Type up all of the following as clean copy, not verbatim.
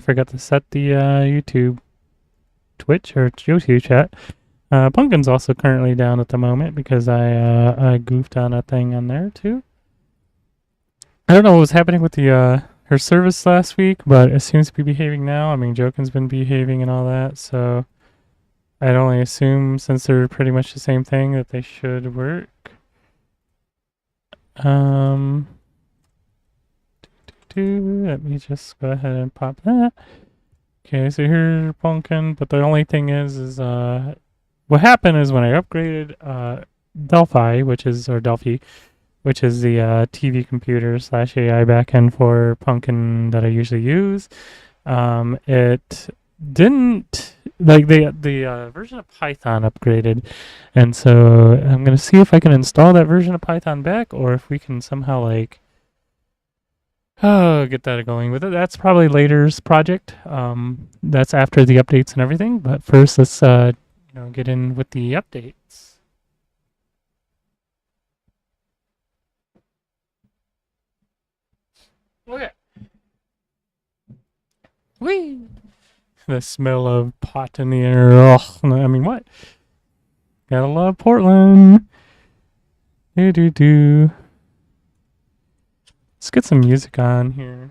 forgot to set the YouTube, Twitch, or YouTube chat. Pumpkin's also currently down at the moment because I goofed on a thing on there too. I don't know what was happening with the her service last week, but it seems to be behaving now. I mean, Jokin's been behaving and all that, so I'd only assume since they're pretty much the same thing that they should work. Let me just go ahead and pop that. Okay, so here's Pumpkin, but the only thing is what happened is when I upgraded Delphi, which is the TV computer / AI backend for Pumpkin that I usually use. It didn't like the version of Python upgraded, and so I'm gonna see if I can install that version of Python back, or if we can somehow like get that going with it. That's probably later's project. That's after the updates and everything. But first, let's get in with the updates. Okay. Whee! The smell of pot in the air. Ugh, I mean, what? Gotta love Portland. Do. Let's get some music on here.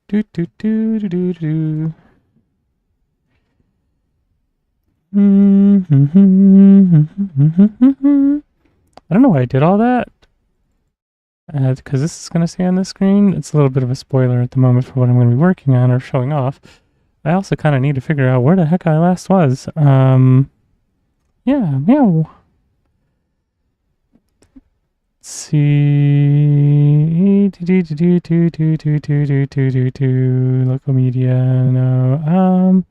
Do. I don't know why I did all that. Because this is going to stay on the screen. It's a little bit of a spoiler at the moment for what I'm going to be working on or showing off. I also kind of need to figure out where the heck I last was. Yeah, meow. Let's see. Local media. No.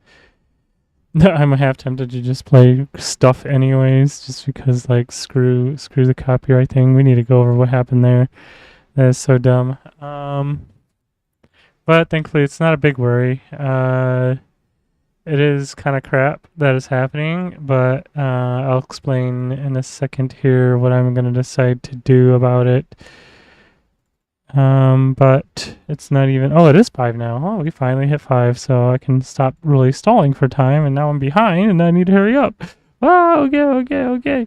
I'm half tempted to just play stuff anyways, just because like screw the copyright thing. We need to go over what happened there. That is so dumb. But thankfully it's not a big worry. It is kind of crap that is happening, but I'll explain in a second here what I'm gonna decide to do about it. But it's not even, it is 5 now. Oh, we finally hit 5, so I can stop really stalling for time, and now I'm behind, and I need to hurry up. Oh, okay.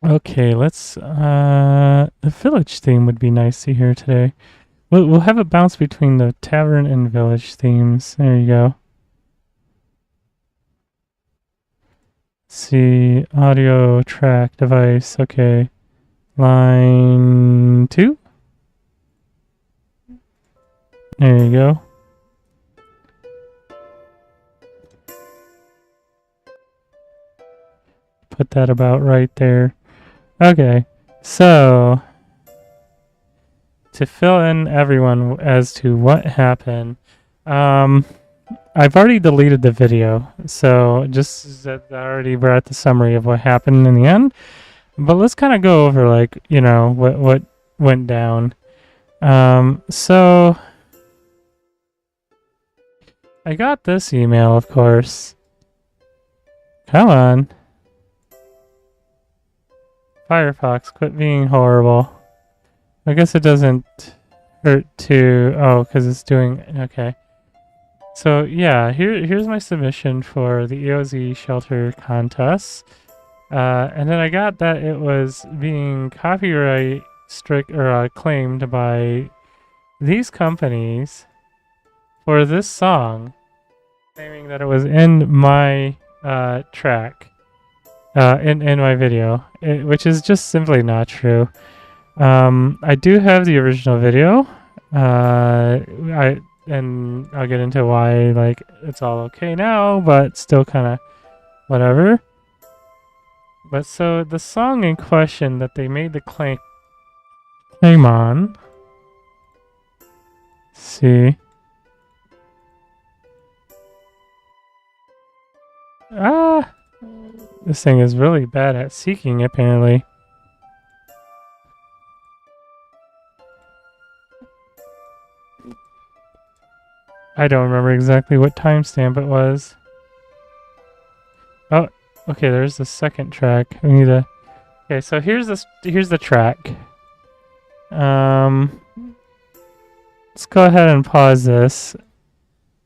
Okay, let's, the village theme would be nice to hear today. We'll have it bounce between the tavern and village themes. There you go. See, audio track device. Okay, line 2. There you go. Put that about right there. Okay, so to fill in everyone as to what happened, I've already deleted the video, so just that already brought the summary of what happened in the end. But let's kind of go over like what went down. So I got this email, of course. Come on, Firefox, quit being horrible. I guess it doesn't hurt to because it's doing okay. So yeah, here's my submission for the EOZ shelter contest. And then I got that it was being copyright claimed by these companies for this song, claiming that it was in my track, in my video, which is just simply not true. I do have the original video. And I'll get into why, like, it's all okay now, but still kind of whatever. But so the song in question that they made the claim on, see. This thing is really bad at seeking, apparently. I don't remember exactly what timestamp it was. Oh, okay, there's the second track. We need to Okay, so here's the track. Let's go ahead and pause this,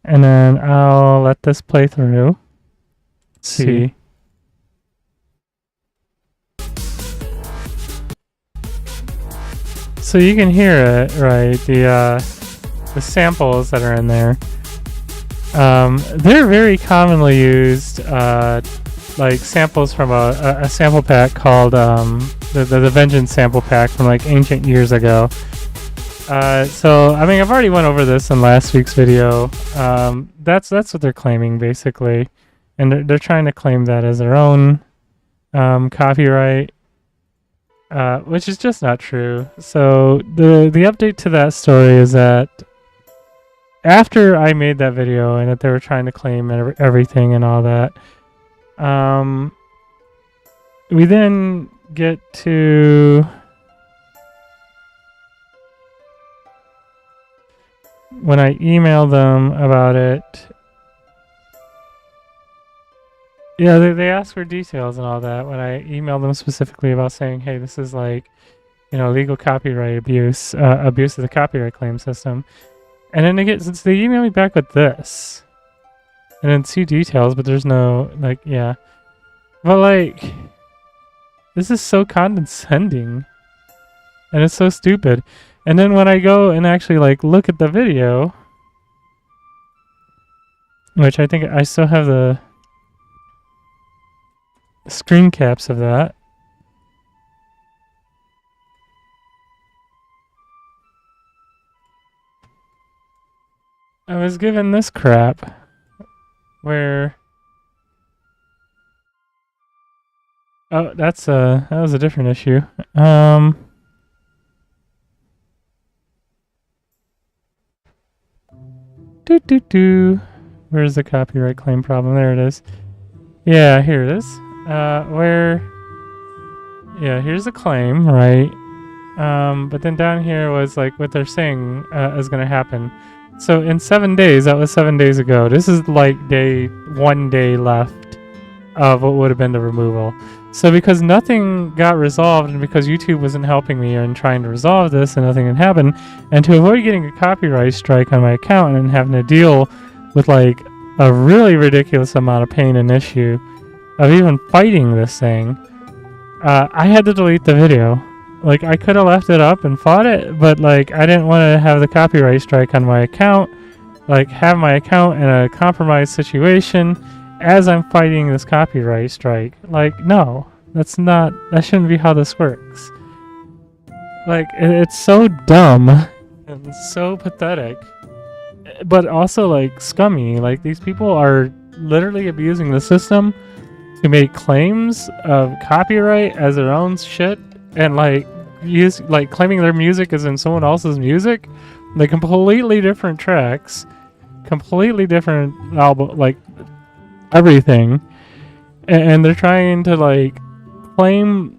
and then I'll let this play through. Let's see. So you can hear it, right? The samples that are in there. They're very commonly used, like samples from a sample pack called the Vengeance sample pack from like ancient years ago. So I mean, I've already went over this in last week's video. That's what they're claiming basically, and they're trying to claim that as their own copyright. Which is just not true. So the update to that story is that after I made that video and that they were trying to claim everything and all that, we then get to when I emailed them about it. Yeah, they asked for details and all that when I emailed them specifically about saying, hey, this is like, legal copyright abuse, abuse of the copyright claim system. And then they email me back with this. And then see details, but there's no, like, yeah. But like, this is so condescending. And it's so stupid. And then when I go and actually like look at the video, which I think I still have the screen caps of that. I was given this crap where oh, that was a different issue. Where's the copyright claim problem? There it is. Yeah, here it is. Here's the claim, right? But then down here was like what they're saying is going to happen. So in 7 days, that was 7 days ago. This is like 1 day left of what would have been the removal. So because nothing got resolved and because YouTube wasn't helping me in trying to resolve this and nothing had happened, and to avoid getting a copyright strike on my account and having to deal with like a really ridiculous amount of pain and issue of even fighting this thing, I had to delete the video. Like, I could have left it up and fought it, but like, I didn't want to have the copyright strike on my account, like have my account in a compromised situation as I'm fighting this copyright strike. Like, no, that shouldn't be how this works. Like, it's so dumb and so pathetic, but also like scummy. Like, these people are literally abusing the system to make claims of copyright as their own shit and like claiming their music is in someone else's music. Like, completely different tracks, completely different album, like everything, and they're trying to like claim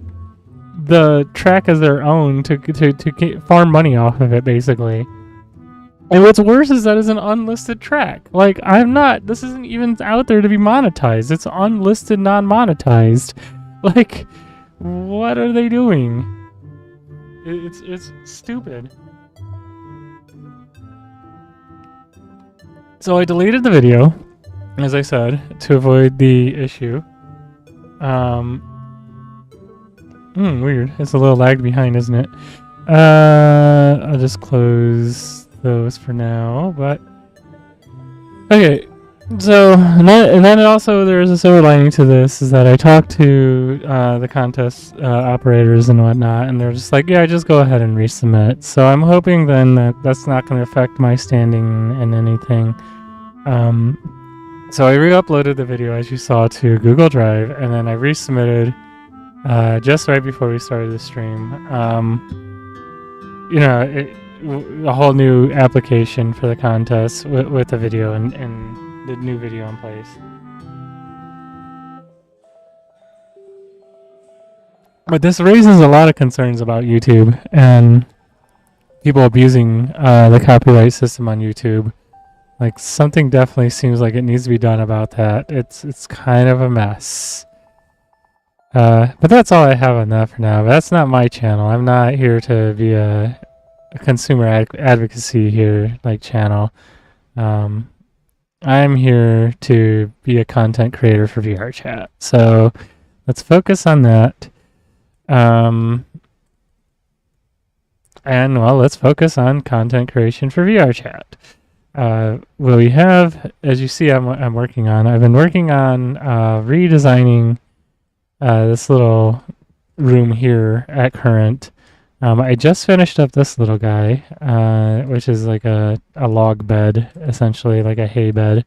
the track as their own to farm money off of it basically. And what's worse is that it's an unlisted track. Like, this isn't even out there to be monetized. It's unlisted, non-monetized. Like, what are they doing? It's stupid. So I deleted the video, as I said, to avoid the issue. Weird. It's a little lagged behind, isn't it? I'll just close those for now, but okay. So and then also there's a silver lining to this, is that I talked to the contest operators and whatnot, and they're just like, yeah, just go ahead and resubmit. So I'm hoping then that that's not going to affect my standing in anything. So I re-uploaded the video, as you saw, to Google Drive, and then I resubmitted just right before we started the stream. A whole new application for the contest with the video and the new video in place. But this raises a lot of concerns about YouTube and people abusing the copyright system on YouTube. Like, something definitely seems like it needs to be done about that. It's kind of a mess. But that's all I have on that for now. But that's not my channel. I'm not here to be a consumer advocacy here like channel. Um, I'm here to be a content creator for VR chat. So let's focus on that. And well, let's focus on content creation for VR chat. What we have, as you see, I'm working on. I've been working on redesigning this little room here at current. I just finished up this little guy, which is like a log bed, essentially like a hay bed.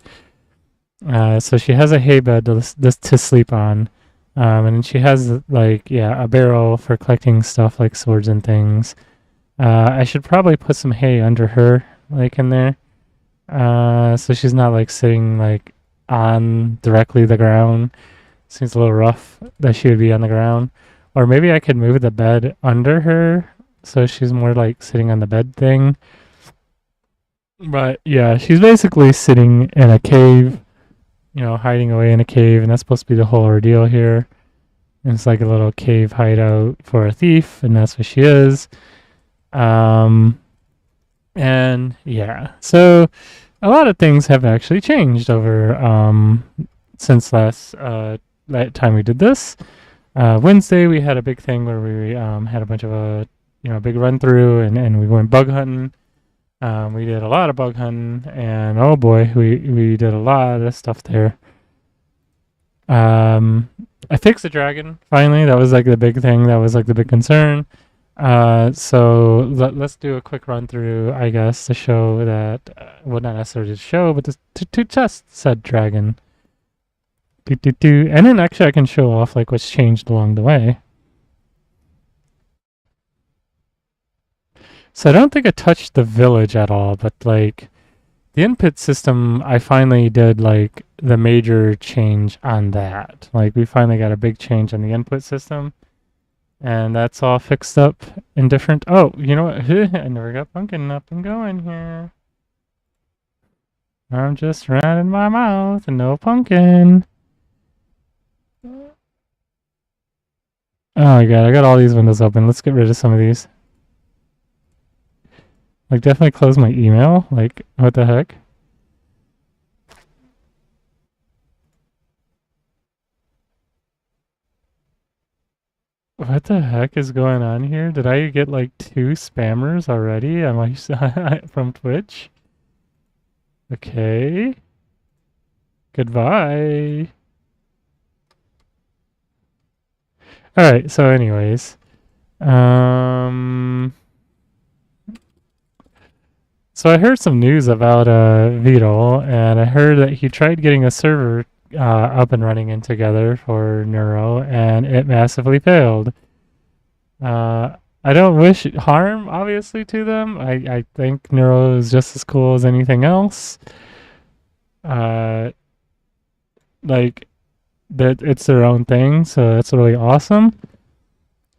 So she has a hay bed to sleep on. And she has like, yeah, a barrel for collecting stuff like swords and things. I should probably put some hay under her, like in there. So she's not like sitting like on directly the ground. Seems a little rough that she would be on the ground. Or maybe I could move the bed under her so she's more like sitting on the bed thing. But yeah, she's basically sitting in a cave, hiding away in a cave, and that's supposed to be the whole ordeal here. And it's like a little cave hideout for a thief, and that's what she is. And yeah, so a lot of things have actually changed over since last time we did this. Wednesday we had a big thing where we had a bunch of big run through, and we went bug hunting. We did a lot of bug hunting, and oh boy, we did a lot of stuff there. I fixed the dragon finally. That was like the big thing. That was like the big concern. So let's do a quick run through, I guess, to show that, well, not necessarily to show, but to test said dragon. And then actually I can show off like what's changed along the way. So I don't think I touched the village at all, but like the input system, I finally did like the major change on that. Like we finally got a big change on the input system. And that's all fixed up in different... Oh, you know what? I never got pumpkin up and going here. I'm just running my mouth and no pumpkin. Oh my god, I got all these windows open. Let's get rid of some of these. Like, definitely close my email. Like, what the heck? What the heck is going on here? Did I get like 2 spammers already? Am I from Twitch? Okay. Goodbye. Alright, so anyways. So I heard some news about Vito, and I heard that he tried getting a server up and running and together for Neuro, and it massively failed. I don't wish harm, obviously, to them. I think Neuro is just as cool as anything else. Like, that it's their own thing, so that's really awesome.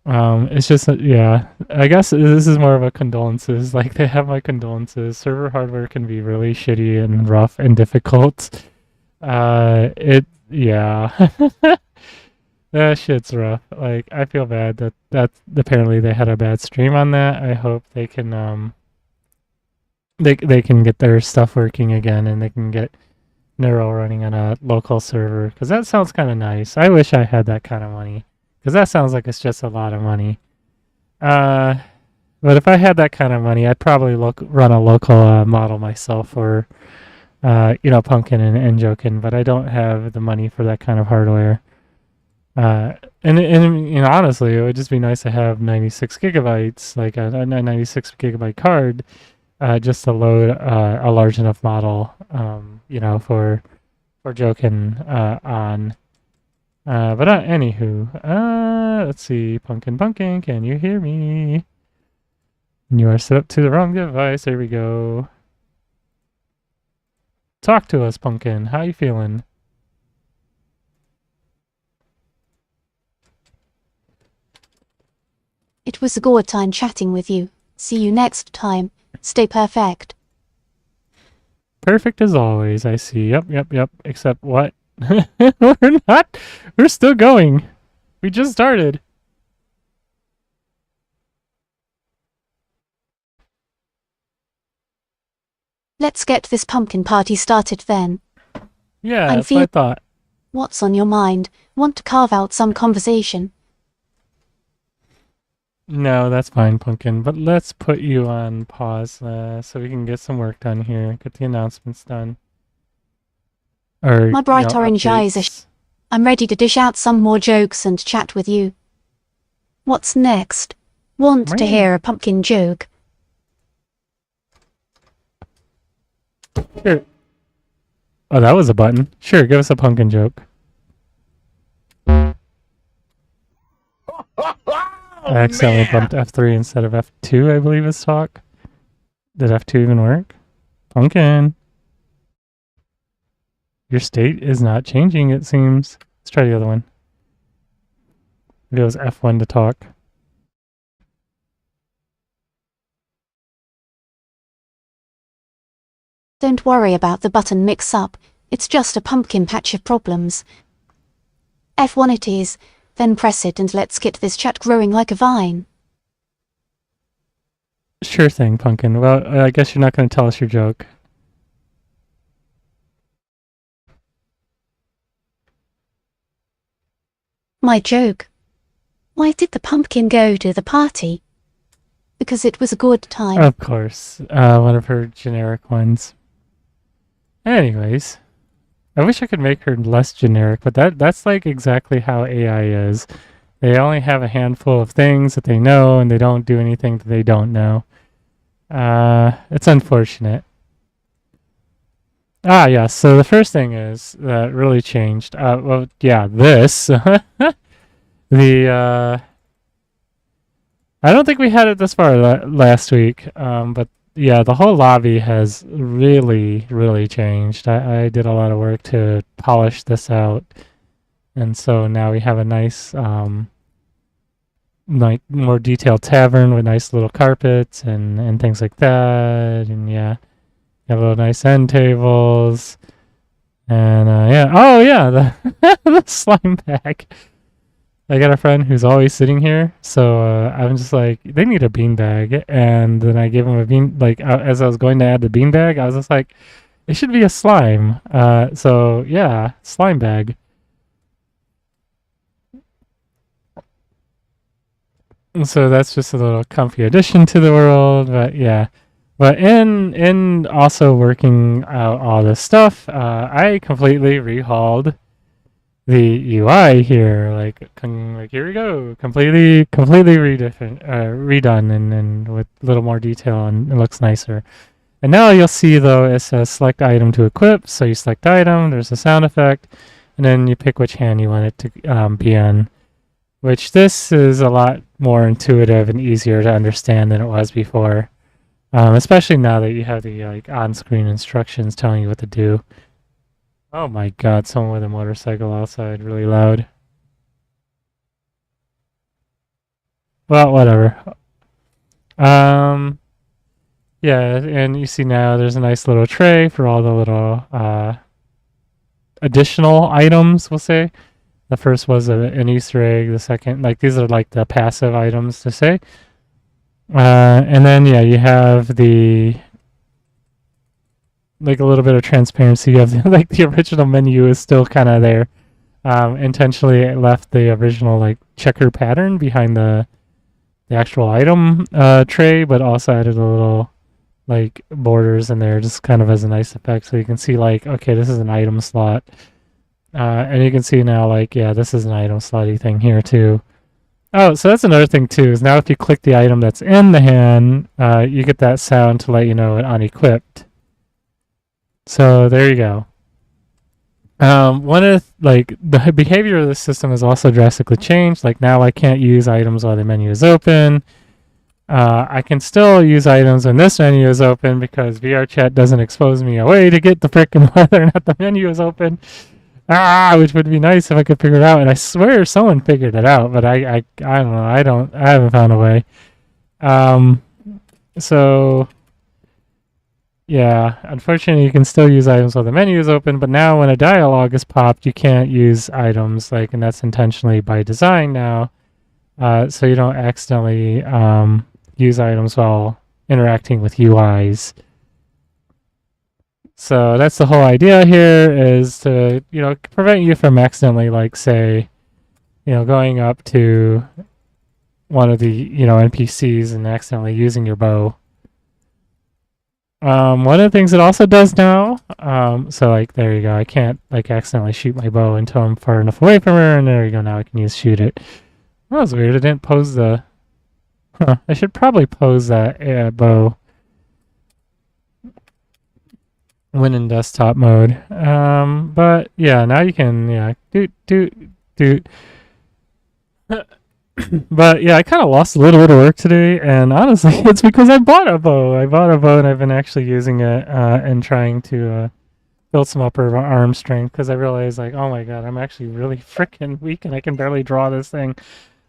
It's just, yeah, I guess this is more of a condolences. Like, they have my condolences. Server hardware can be really shitty and rough and difficult. Yeah. That shit's rough. Like, I feel bad that apparently they had a bad stream on that. I hope they can, they can get their stuff working again, and they can get Neuro running on a local server, because that sounds kind of nice. I wish I had that kind of money, because that sounds like it's just a lot of money. But if I had that kind of money, I'd probably run a local model myself for, Pumpkin and Jokin, but I don't have the money for that kind of hardware. And honestly, it would just be nice to have 96 gigabytes, like a 96 gigabyte card, just to load a large enough model, for Jokin on. But anywho, let's see, Pumpkin, can you hear me? You are set up to the wrong device. There we go. Talk to us, Pumpkin. How you feeling? It was a good time chatting with you. See you next time. Stay perfect. Perfect as always, I see. Yep. Except what? We're still going. We just started. Let's get this pumpkin party started then. Yeah, I'm that's what I thought. What's on your mind? Want to carve out some conversation? No, that's fine, Pumpkin. But let's put you on pause so we can get some work done here. Get the announcements done. Or, My bright orange eyes are updates. I'm ready to dish out some more jokes and chat with you. What's next? Want to Right. hear a pumpkin joke? Here. Oh, that was a button. Sure, give us a pumpkin joke. I accidentally bumped F3 instead of F2, I believe is talk. Did F2 even work? Pumpkin. Your state is not changing, it seems. Let's try the other one. Maybe it was F1 to talk. Don't worry about the button mix-up. It's just a pumpkin patch of problems. F1 it is, then press it and let's get this chat growing like a vine. Sure thing, Pumpkin. Well, I guess you're not going to tell us your joke. My joke. Why did the pumpkin go to the party? Because it was a good time. Of course. One of her generic ones. Anyways. I wish I could make her less generic, but that's like exactly how AI is. They only have a handful of things that they know, and they don't do anything that they don't know. It's unfortunate. Ah, yeah. So the first thing is that really changed. Well, yeah, this. I don't think we had it this far last week. But yeah, the whole lobby has really, really changed. I did a lot of work to polish this out, and so now we have a nice, like more detailed tavern with nice little carpets and things like that. And yeah. Got little nice end tables. And yeah. Oh yeah, the slime bag. I got a friend who's always sitting here, so I'm just like, they need a bean bag. And then I gave him a bean, like as I was going to add the bean bag, I was just like, it should be a slime. So yeah, slime bag. And so that's just a little comfy addition to the world, but yeah. But in also working out all this stuff, I completely rehauled the UI here. Like here we go, completely redone and with a little more detail, and it looks nicer. And now you'll see though it says select item to equip. So you select item, there's a sound effect, and then you pick which hand you want it to be on. Which this is a lot more intuitive and easier to understand than it was before. Especially now that you have the like on-screen instructions telling you what to do. Oh my god, someone with a motorcycle outside, really loud. Well, whatever. Yeah, and you see now there's a nice little tray for all the little additional items, we'll say. The first was an Easter egg, the second, like these are like the passive items to say. And then yeah, you have the like a little bit of transparency. You have like the original menu is still kind of there. Intentionally it left the original like checker pattern behind the actual item tray, but also added a little like borders in there just kind of as a nice effect, so you can see like, okay, this is an item slot. And you can see now like, yeah, this is an item slotty thing here too. Oh, so that's another thing too, is now if you click the item that's in the hand, you get that sound to let you know it unequipped. So there you go. One of like the behavior of the system has also drastically changed. Like now I can't use items while the menu is open. I can still use items when this menu is open because VRChat doesn't expose me away to get the frickin' whether or not the menu is open. Which would be nice if I could figure it out. And I swear someone figured it out, but I don't know. I haven't found a way. So Yeah, unfortunately, you can still use items while the menu is open, but now when a dialogue is popped, you can't use items, like, and that's intentionally by design now, so you don't accidentally use items while interacting with UIs. So that's the whole idea here, is to, prevent you from accidentally, like, say, going up to one of the, NPCs and accidentally using your bow. One of the things it also does now, so like there you go, I can't like accidentally shoot my bow until I'm far enough away from her, and there you go, now I can use shoot it. That was weird, I didn't pose the, I should probably pose that bow when in desktop mode. But yeah, now you can, doot. But yeah, I kind of lost a little bit of work today, and honestly, it's because I bought a bow. I bought a bow, and I've been actually using it and trying to build some upper arm strength because I realized, like, oh my god, I'm actually really freaking weak, and I can barely draw this thing.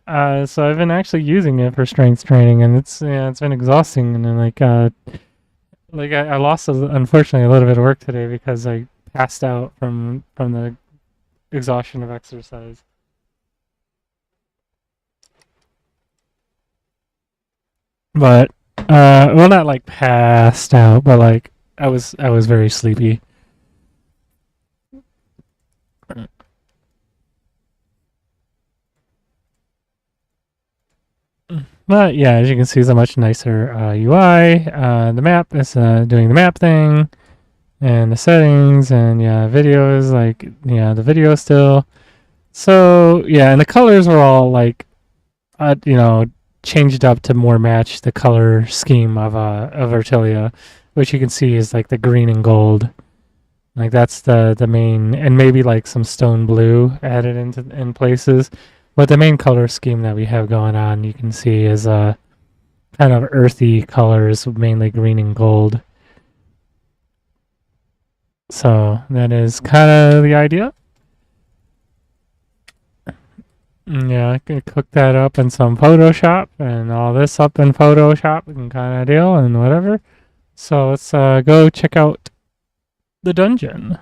So I've been actually using it for strength training, and it's been exhausting, and then I lost unfortunately a little bit of work today because I passed out from the exhaustion of exercise. But well, not like passed out, but like I was very sleepy. But yeah, as you can see, it's a much nicer UI. The map is doing the map thing, and the settings, and yeah, videos, like, yeah, the video still. So yeah, and the colors were all like, changed up to more match the color scheme of Artilia, which you can see is like the green and gold. Like that's the main, and maybe like some stone blue added in places. But the main color scheme that we have going on, you can see, is kind of earthy colors, mainly green and gold. So that is kind of the idea. Yeah, I can cook that up in some Photoshop, and all this up in Photoshop and kind of deal, and whatever. So let's go check out the dungeon.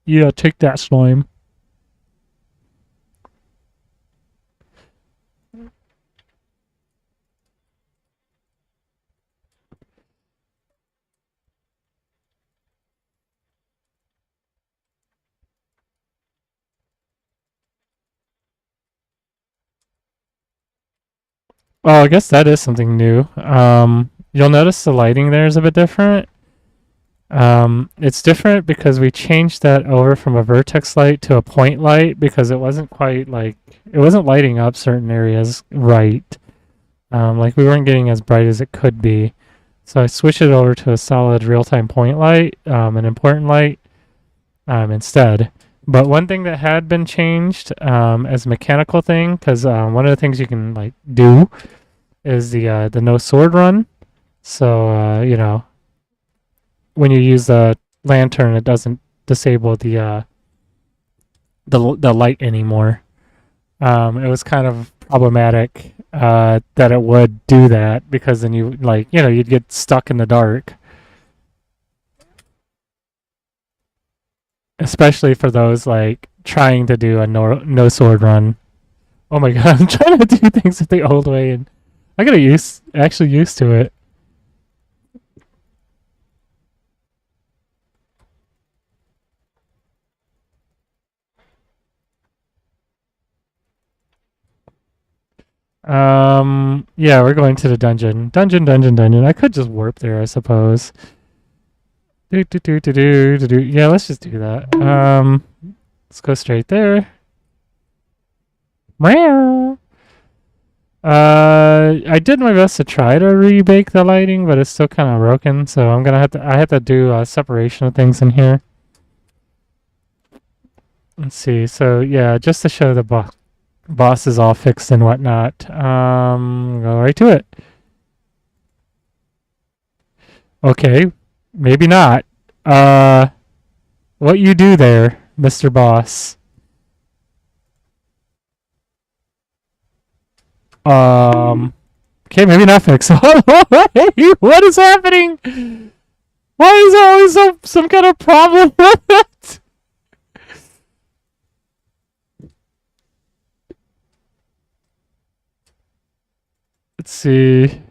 Yeah, take that, slime. Oh, I guess that is something new. You'll notice the lighting there is a bit different. It's different because we changed that over from a vertex light to a point light because it wasn't quite like, it wasn't lighting up certain areas right. Like we weren't getting as bright as it could be. So I switched it over to a solid real-time point light, an important light, instead. But one thing that had been changed as a mechanical thing, because one of the things you can like do is the no sword run. So when you use the lantern, it doesn't disable the light anymore. It was kind of problematic that it would do that because then you'd get stuck in the dark, especially for those like trying to do a no sword run. Oh my god, I'm trying to do things the old way, and I gotta actually used to it. Yeah, we're going to the dungeon. Dungeon. I could just warp there, I suppose. Do. Yeah, let's just do that. Let's go straight there. Meow. I did my best to try to rebake the lighting, but it's still kind of broken. So I have to do a separation of things in here. Let's see. So yeah, just to show the boss is all fixed and whatnot. Go right to it. Okay, maybe not. What you do there, Mr. Boss? Okay, maybe not fix. What is happening? Why is there always some kind of problem with it? Let's see.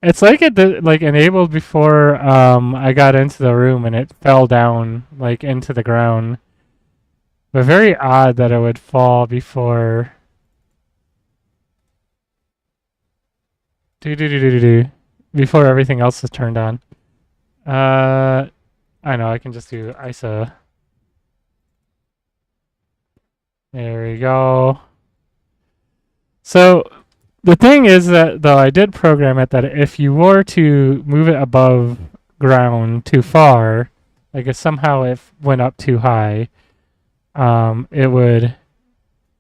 It's like it like enabled before I got into the room and it fell down like into the ground. But very odd that it would fall before. Do before everything else is turned on. I know I can just do ISA. There we go. So the thing is that though I did program it that if you were to move it above ground too far, like if somehow it went up too high, it would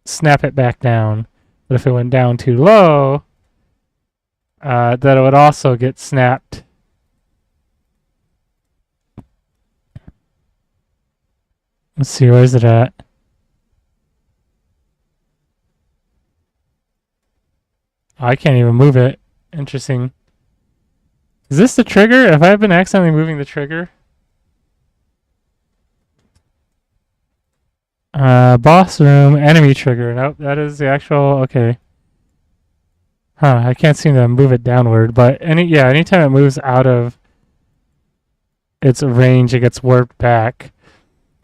snap it back down. But if it went down too low, that it would also get snapped. Let's see, where's it at? Oh, I can't even move it. Interesting. Is this the trigger? Have I been accidentally moving the trigger? Boss room, enemy trigger. Nope, that is the actual, okay. Huh, I can't seem to move it downward, but anytime it moves out of its range, it gets warped back.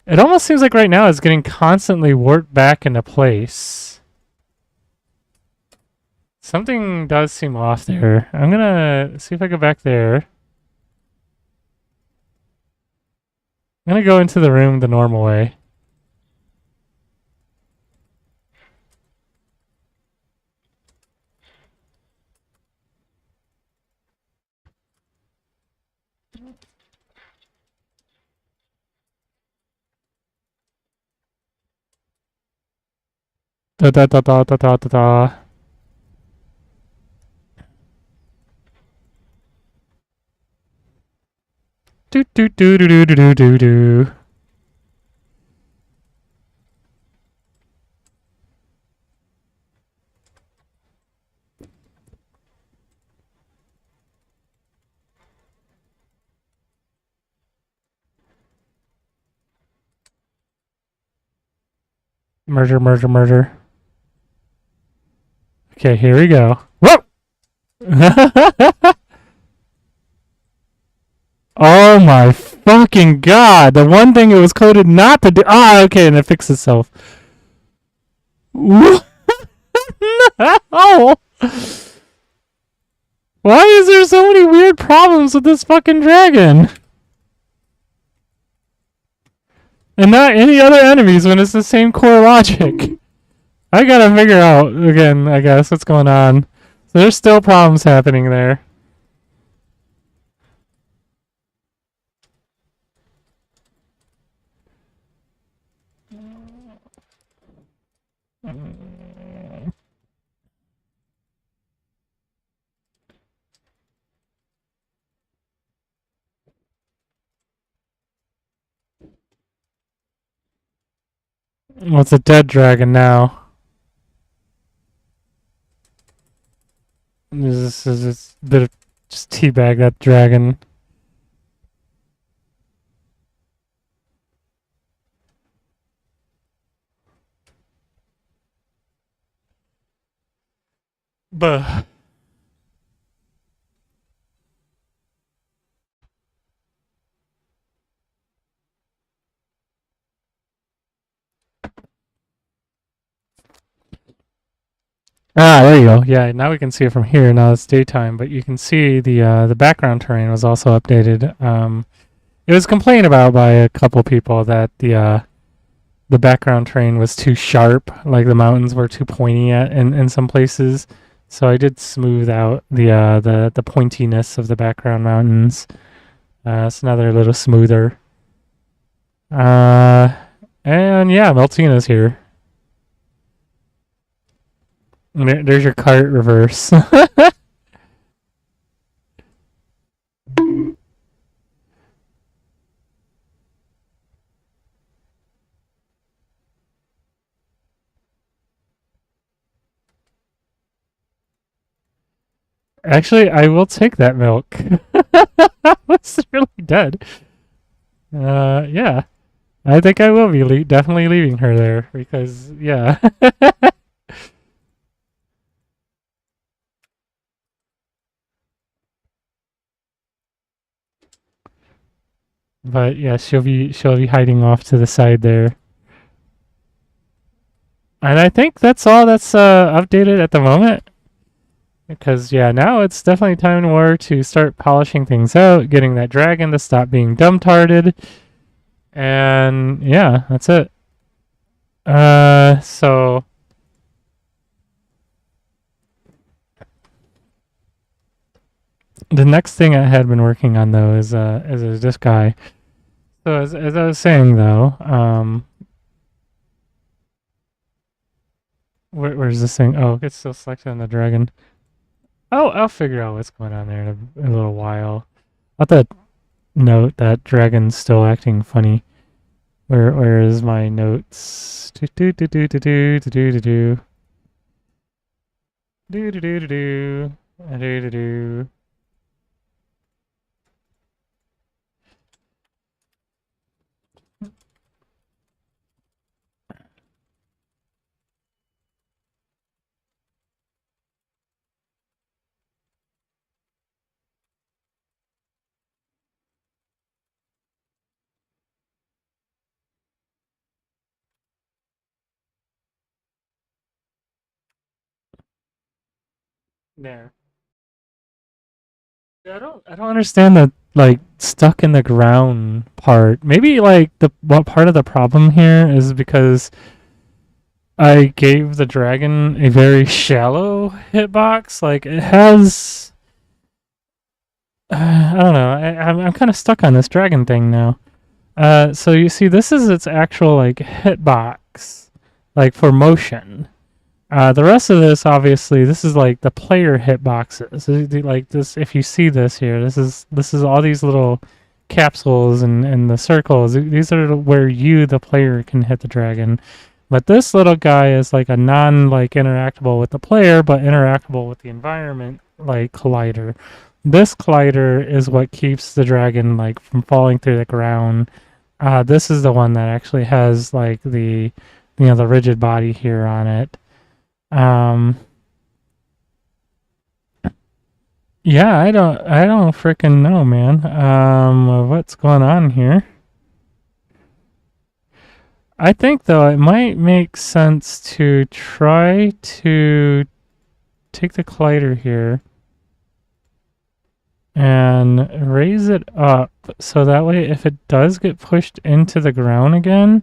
It almost seems like right now it's getting constantly warped back into place. Something does seem off there. I'm gonna see if I go back there. I'm gonna go into the room the normal way. Da da da da da da da da. Do do do do do do do do. Murder, murder, murder. Okay, here we go. Whoa! Oh my fucking god! The one thing it was coded not to do. Ah, okay, and it fixed itself. No! Why is there so many weird problems with this fucking dragon? And not any other enemies when it's the same core logic. I gotta figure out, again, I guess, what's going on. So there's still problems happening there. Well, it's a dead dragon now. This is a bit of just teabag that dragon. Buh. Ah, there you go. Yeah, now we can see it from here. Now it's daytime, but you can see the background terrain was also updated. It was complained about by a couple people that the background terrain was too sharp, like the mountains were too pointy in some places. So I did smooth out the pointiness of the background mountains. So now they're a little smoother. And yeah, Meltina's here. There's your cart reverse. Actually, I will take that milk. It's really dead. Yeah. I think I will be definitely leaving her there because, yeah. But yeah, she'll be hiding off to the side there. And I think that's all that's updated at the moment. Because yeah, now it's definitely time to start polishing things out, getting that dragon to stop being dumb-tarded, and yeah, that's it. So the next thing I had been working on though is this guy. So as I was saying though, where's this thing? Oh, it's still selected on the dragon. Oh, I'll figure out what's going on there in a little while. I'll have to note that dragon's still acting funny. Where is my notes? Do do do do do do do do do do do do do do do do do. There. Yeah, I don't understand the like stuck in the ground part. Maybe like the what part of the problem here is because I gave the dragon a very shallow hitbox. Like it has I don't know. I'm kind of stuck on this dragon thing now. So you see, this is its actual like hitbox, like for motion. The rest of this, obviously, this is like the player hitboxes. Like this, if you see this here, this is all these little capsules and the circles. These are where you, the player, can hit the dragon. But this little guy is like a non like interactable with the player, but interactable with the environment, like collider. This collider is what keeps the dragon like from falling through the ground. This is the one that actually has like the rigid body here on it. Um, yeah, I don't freaking know, man. What's going on here? I think though it might make sense to try to take the collider here and raise it up so that way if it does get pushed into the ground again,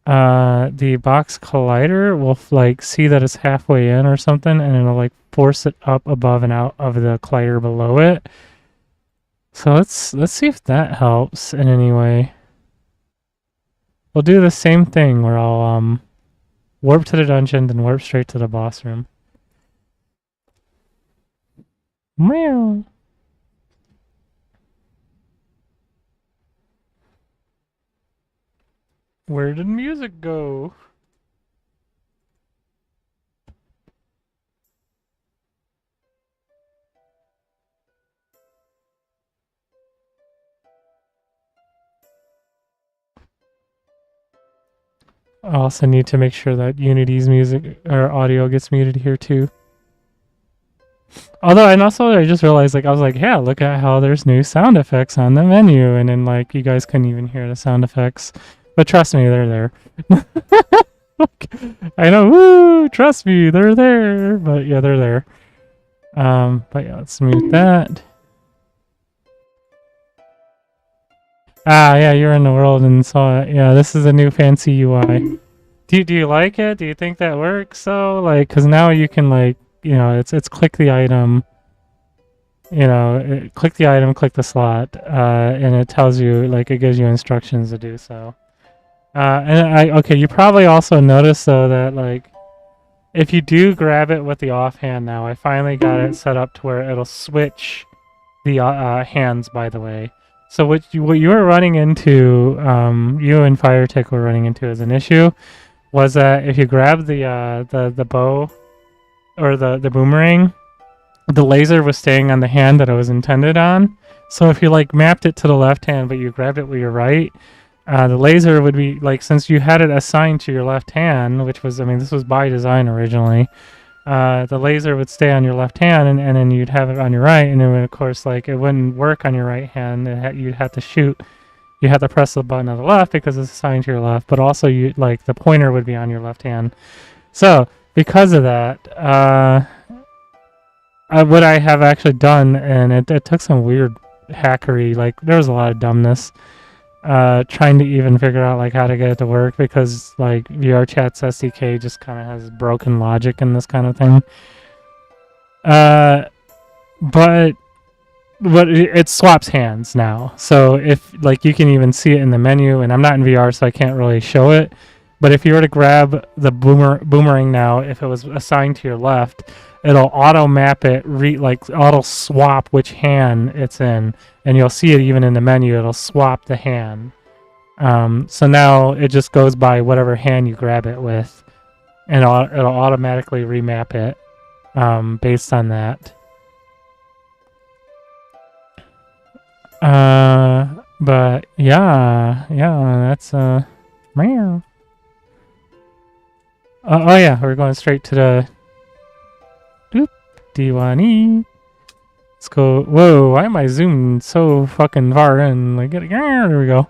the box collider will like see that it's halfway in or something, and it'll like force it up above and out of the collider below it. So let's see if that helps in any way. We'll do the same thing where I'll warp to the dungeon, then warp straight to the boss room. Meow. Where did music go? I also need to make sure that Unity's music or audio gets muted here too. Although, and also I just realized, like, I was like, yeah, look at how there's new sound effects on the menu, and then like you guys couldn't even hear the sound effects, but trust me, they're there. Like, I know, woo, trust me, they're there, but yeah, they're there. But yeah, let's mute that. Ah, yeah, you're in the world and saw it. Yeah, this is a new fancy UI. Do you like it? Do you think that works? So like, cause now you can like, it's click the item. Click the item, click the slot, and it tells you like it gives you instructions to do so. Okay, you probably also noticed though that like if you do grab it with the offhand now, I finally got it set up to where it'll switch the hands. By the way. So what you were running into, you and Firetick were running into as an issue, was that if you grab the bow or the boomerang, the laser was staying on the hand that it was intended on. So if you like mapped it to the left hand, but you grabbed it with your right, the laser would be like, since you had it assigned to your left hand, which was, I mean, this was by design originally. The laser would stay on your left hand, and then you'd have it on your right, and then of course, like, it wouldn't work on your right hand. You'd have to shoot. You had to press the button on the left because it's assigned to your left, but also you like the pointer would be on your left hand. So because of that, what I have actually done, and it took some weird hackery, like there was a lot of dumbness, trying to even figure out like how to get it to work, because like VRChat's SDK just kind of has broken logic and this kind of thing. But it swaps hands now. So if like you can even see it in the menu, and I'm not in VR so I can't really show it. But if you were to grab the boomerang now, if it was assigned to your left, it'll auto map it, auto swap which hand it's in, and you'll see it even in the menu. It'll swap the hand. So now it just goes by whatever hand you grab it with, and it'll automatically remap it based on that. But yeah, that's Meow. Oh yeah, we're going straight to the D1E. Let's go. Whoa, why am I zoomed so fucking far in? Like, there we go.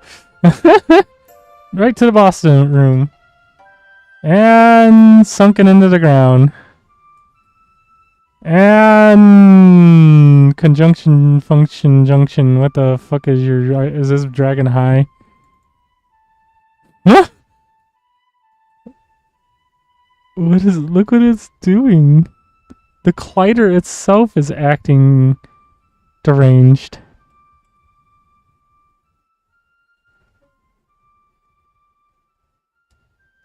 Right to the boss room. And sunken into the ground. And conjunction function junction. What the fuck is is this dragon high? Huh? Look what it's doing. The collider itself is acting deranged.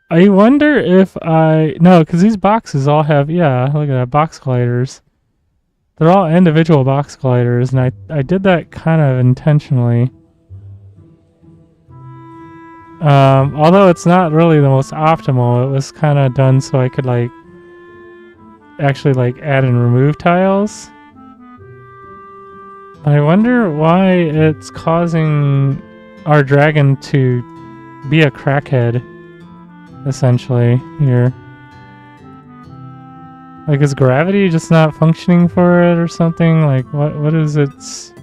I wonder if no, because these boxes all have, yeah, look at that, box colliders. They're all individual box colliders, and I did that kind of intentionally. Although it's not really the most optimal, it was kind of done so I could like actually like add and remove tiles. I wonder why it's causing our dragon to be a crackhead, essentially, here. Like, is gravity just not functioning for it or something? Like, what is its...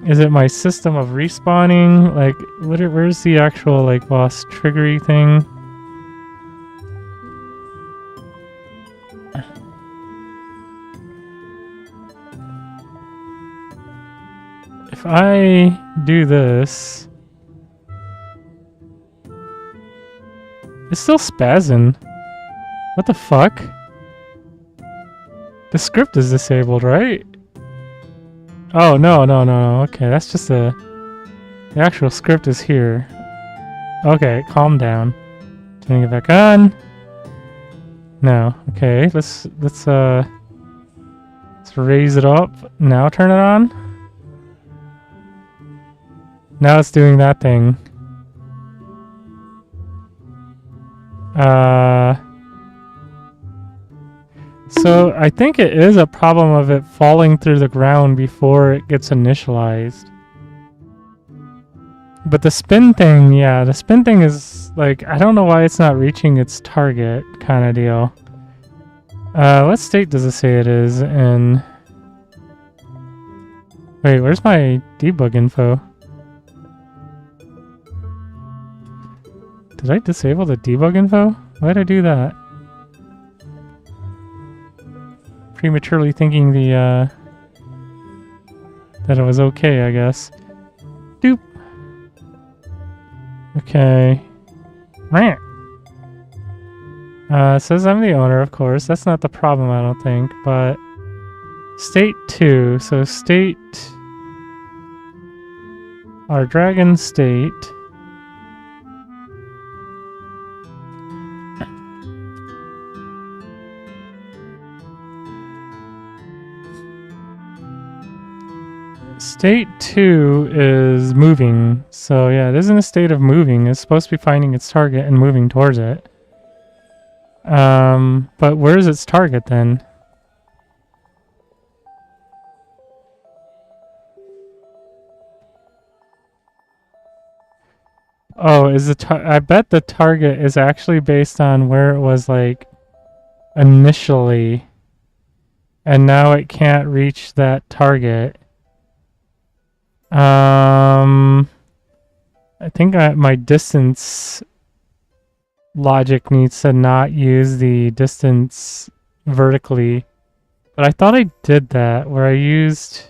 Is it my system of respawning? Like, where's the actual, like, boss triggery thing? If I do this... It's still spazzing. What the fuck? The script is disabled, right? Oh, no. Okay, that's just the actual script is here. Okay, calm down. Turning it back on. No. Okay, let's raise it up. Now turn it on. Now it's doing that thing. So I think it is a problem of it falling through the ground before it gets initialized. But the spin thing, yeah, the spin thing is like, I don't know why it's not reaching its target kind of deal. What state does it say it is in? Wait, where's my debug info? Did I disable the debug info? Why did I do that? Prematurely thinking the that it was okay, I guess. Doop. Okay. It says I'm the owner, of course. That's not the problem, I don't think. But state 2. So state our dragon state. State 2 is moving, so yeah, it is in a state of moving. It's supposed to be finding its target and moving towards it. But where is its target then? Oh, is I bet the target is actually based on where it was like initially, and now it can't reach that target. I think my distance logic needs to not use the distance vertically, but I thought I did that where I used.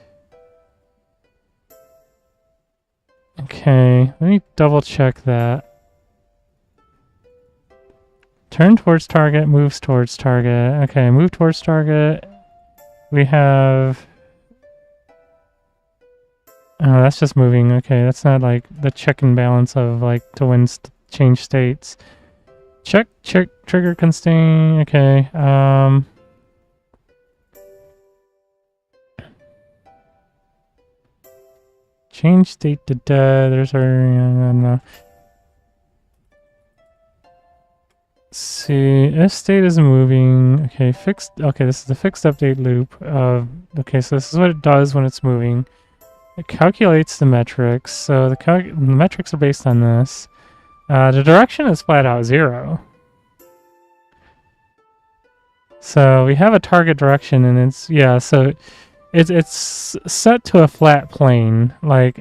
Okay, let me double check that. Turn towards target, moves towards target. Okay, move towards target. We have... Oh, that's just moving. Okay, that's not like the check and balance of like to win change states. Check, trigger constraint. Okay, change state to dead. There's our... I don't know. See, if state is moving, okay, fixed, okay, this is the fixed update loop of, okay, so this is what it does when it's moving. It calculates the metrics, so the metrics are based on this. The direction is flat out 0. So we have a target direction and it's, yeah, so it's set to a flat plane, like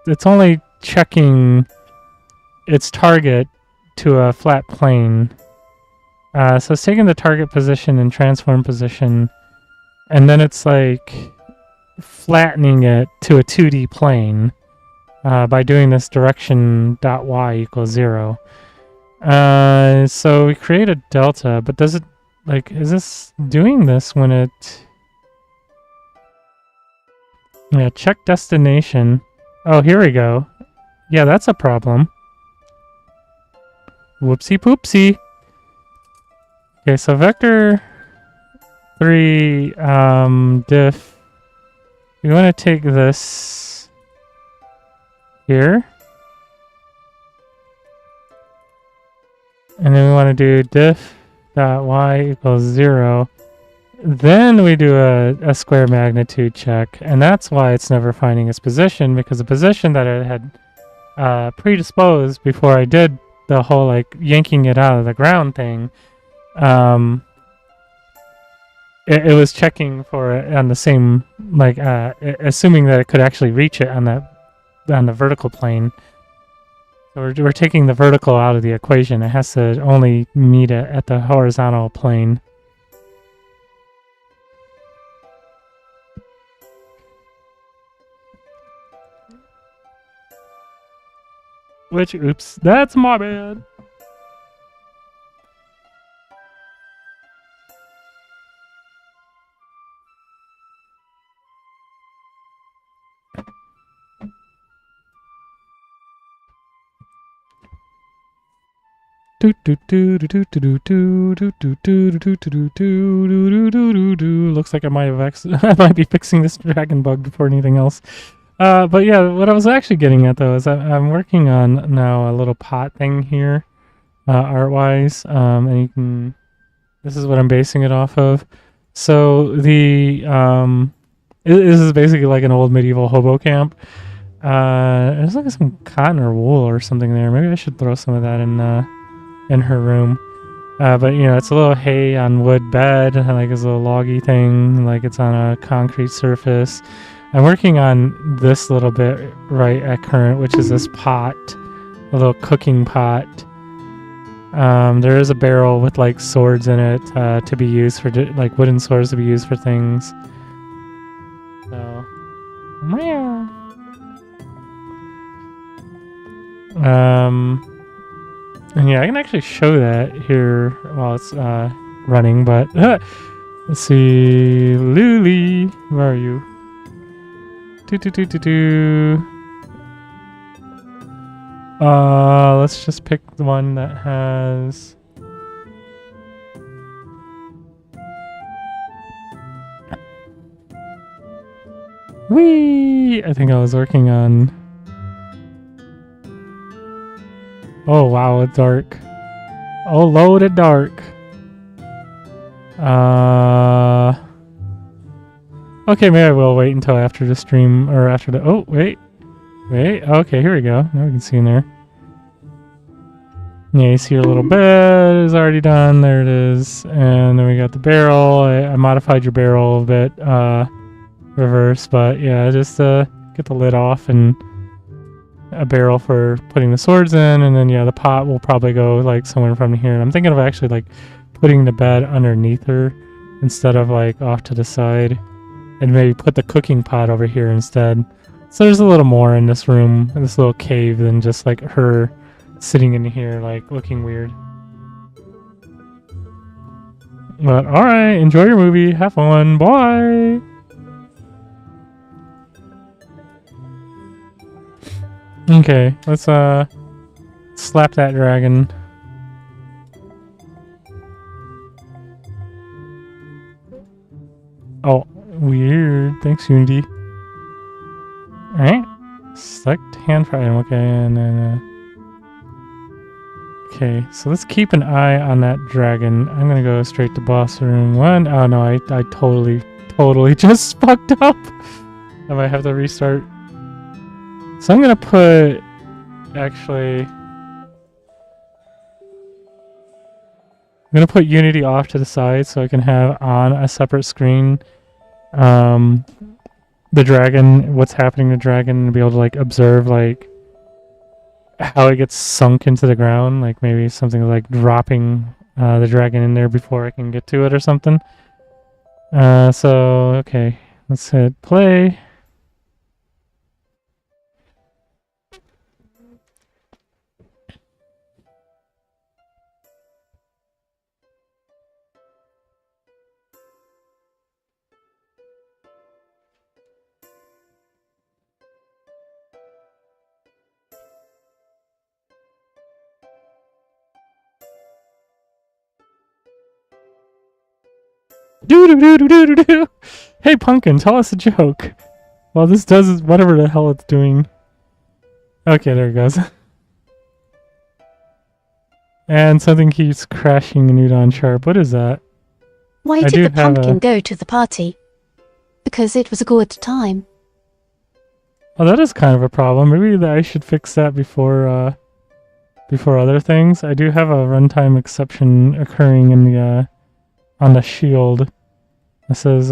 it's only checking its target to a flat plane. So it's taking the target position and transform position, and then it's like flattening it to a 2D plane by doing this direction.y equals 0. So we create a delta, but does it, like, is this doing this when it... Yeah, check destination. Oh, here we go. Yeah, that's a problem. Whoopsie poopsie. Okay, so vector 3 diff. We want to take this here. And then we want to do diff.y equals 0. Then we do a square magnitude check. And that's why it's never finding its position, because the position that it had predisposed before I did the whole like yanking it out of the ground thing, it was checking for it on the same, like assuming that it could actually reach it on the vertical plane. So we're taking the vertical out of the equation. It has to only meet it at the horizontal plane. Which, oops, that's my bad. Looks like I might have I might be fixing this dragon bug before anything else. But yeah, what I was actually getting at though is I'm working on now a little pot thing here, art-wise, and you can. This is what I'm basing it off of. So the this is basically like an old medieval hobo camp. There's like some cotton or wool or something there. Maybe I should throw some of that in her room. But you know, it's a little hay on wood bed, like it's a little loggy thing, like it's on a concrete surface. I'm working on this little bit right at current, which is this pot, a little cooking pot. There is a barrel with like swords in it to be used for like wooden swords to be used for things. So, meow. And yeah, I can actually show that here while it's running, but let's see, Luli, where are you? Let's just pick the one that has whee. I think I was working on. Oh wow, it's dark. Oh, loaded dark. Okay, maybe I will wait until after the stream or after the. Oh wait. Okay, here we go. Now we can see in there. Yeah, you see your little bed is already done. There it is. And then we got the barrel. I modified your barrel a bit, reverse, but yeah, just get the lid off and a barrel for putting the swords in, and then yeah, the pot will probably go like somewhere in front of here. And I'm thinking of actually like putting the bed underneath her instead of like off to the side, and maybe put the cooking pot over here instead. So there's a little more in this room, in this little cave, than just like her sitting in here like looking weird. But alright, enjoy your movie, have fun, bye! Okay, let's slap that dragon. Oh, weird. Thanks, Unity. Alright. Select hand for item, okay, and then okay, so let's keep an eye on that dragon. I'm gonna go straight to boss room 1. Oh no, I totally just fucked up. I might have to restart. So I'm gonna put, actually, I'm gonna put Unity off to the side so I can have on a separate screen the dragon, what's happening to the dragon, and be able to like observe like how it gets sunk into the ground, like maybe something like dropping the dragon in there before I can get to it or something. So okay, let's hit play. Do do do do do do do. Hey Pumpkin, tell us a joke. Well, this does whatever the hell it's doing. Okay, there it goes. And something keeps crashing in Udon Sharp. What is that? Why I did do the have pumpkin a- go to the party? Because it was a good time. Oh, that is kind of a problem. Maybe I should fix that before other things. I do have a runtime exception occurring in the on the shield. It says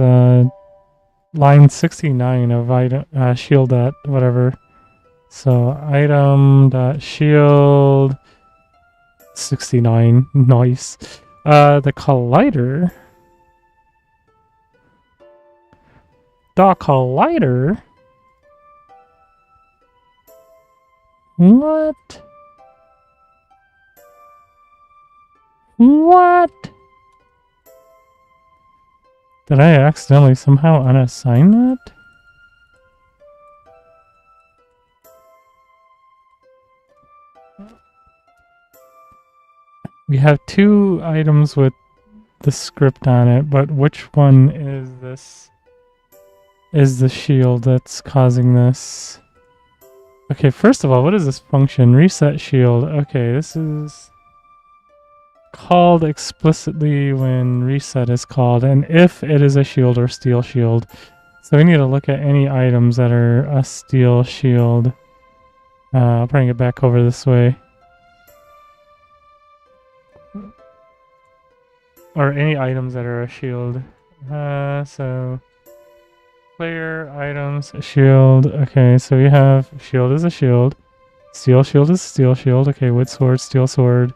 line 69 of item shield dot whatever. So item dot shield 69. Nice. The collider. The collider. What? What? Did I accidentally somehow unassign that? We have 2 items with the script on it, but which one is this? Is the shield that's causing this? Okay, first of all, what is this function? Reset shield. Okay, this is called explicitly when reset is called, and if it is a shield or steel shield. So we need to look at any items that are a steel shield. I'll bring it back over this way. Or any items that are a shield. So player items, shield. Okay, so we have shield is a shield. Steel shield is steel shield. Okay, wood sword, steel sword.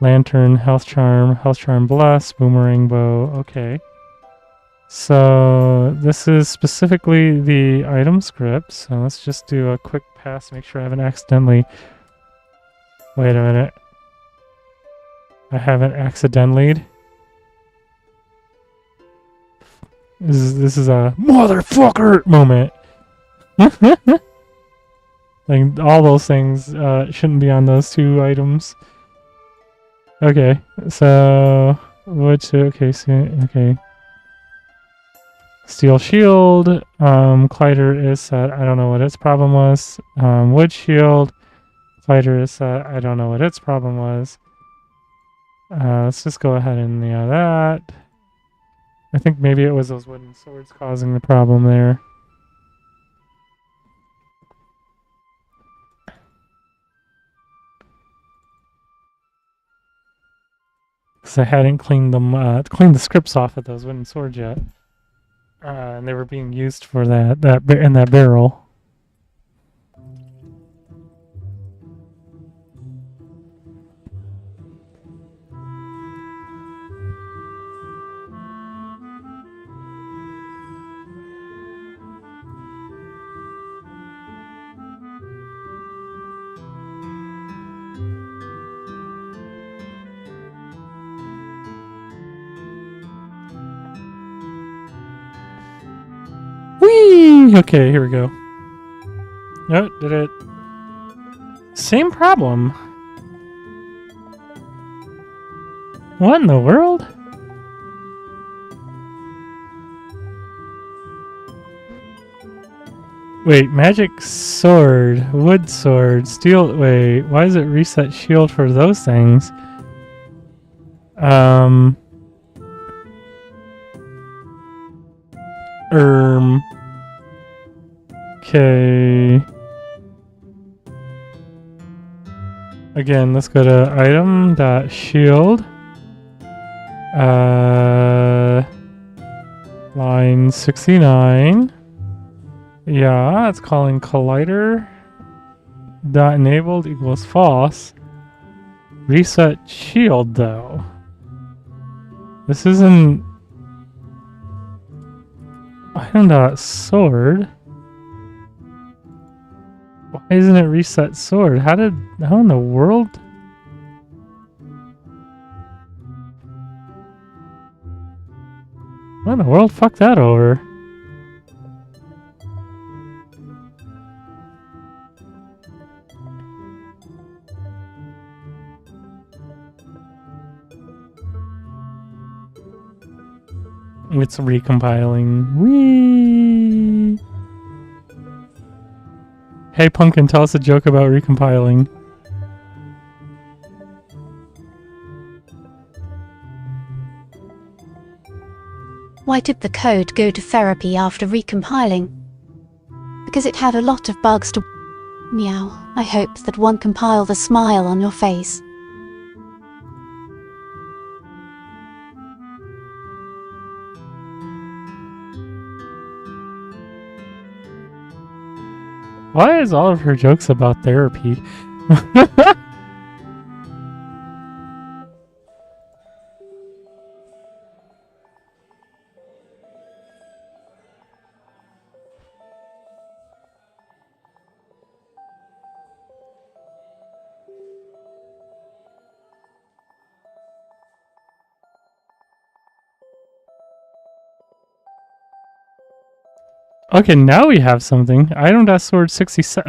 Lantern, health charm, bless, boomerang bow. Okay. So this is specifically the item script. So let's just do a quick pass, make sure I haven't accidentally. Wait a minute. I haven't accidentally. This is a motherfucker moment. Like all those things shouldn't be on those 2 items. Okay, so okay, steel shield, collider is set. I don't know what its problem was. Wood shield, collider is set. I don't know what its problem was. Let's just go ahead and that. I think maybe it was those wooden swords causing the problem there. because I hadn't cleaned them, cleaned the scripts off of those wooden swords yet, and they were being used for that in that barrel. Whee! Okay, here we go. Oh, did it? Same problem. What in the world? Wait, magic sword, wood sword, steel. Wait, why does it reset shield for those things? Okay. Again, let's go to item.shield. Line 69. Yeah, it's calling collider. Dot enabled equals false. Reset shield though. This isn't item.sword. Why isn't it reset sword? How in the world? What in the world fucked that over? It's recompiling. Whee! Hey Pumpkin, tell us a joke about recompiling. Why did the code go to therapy after recompiling? Because it had a lot of bugs to... Meow, I hope that one compile the smile on your face. Why is all of her jokes about therapy? Okay, now we have something. Item.sword 67.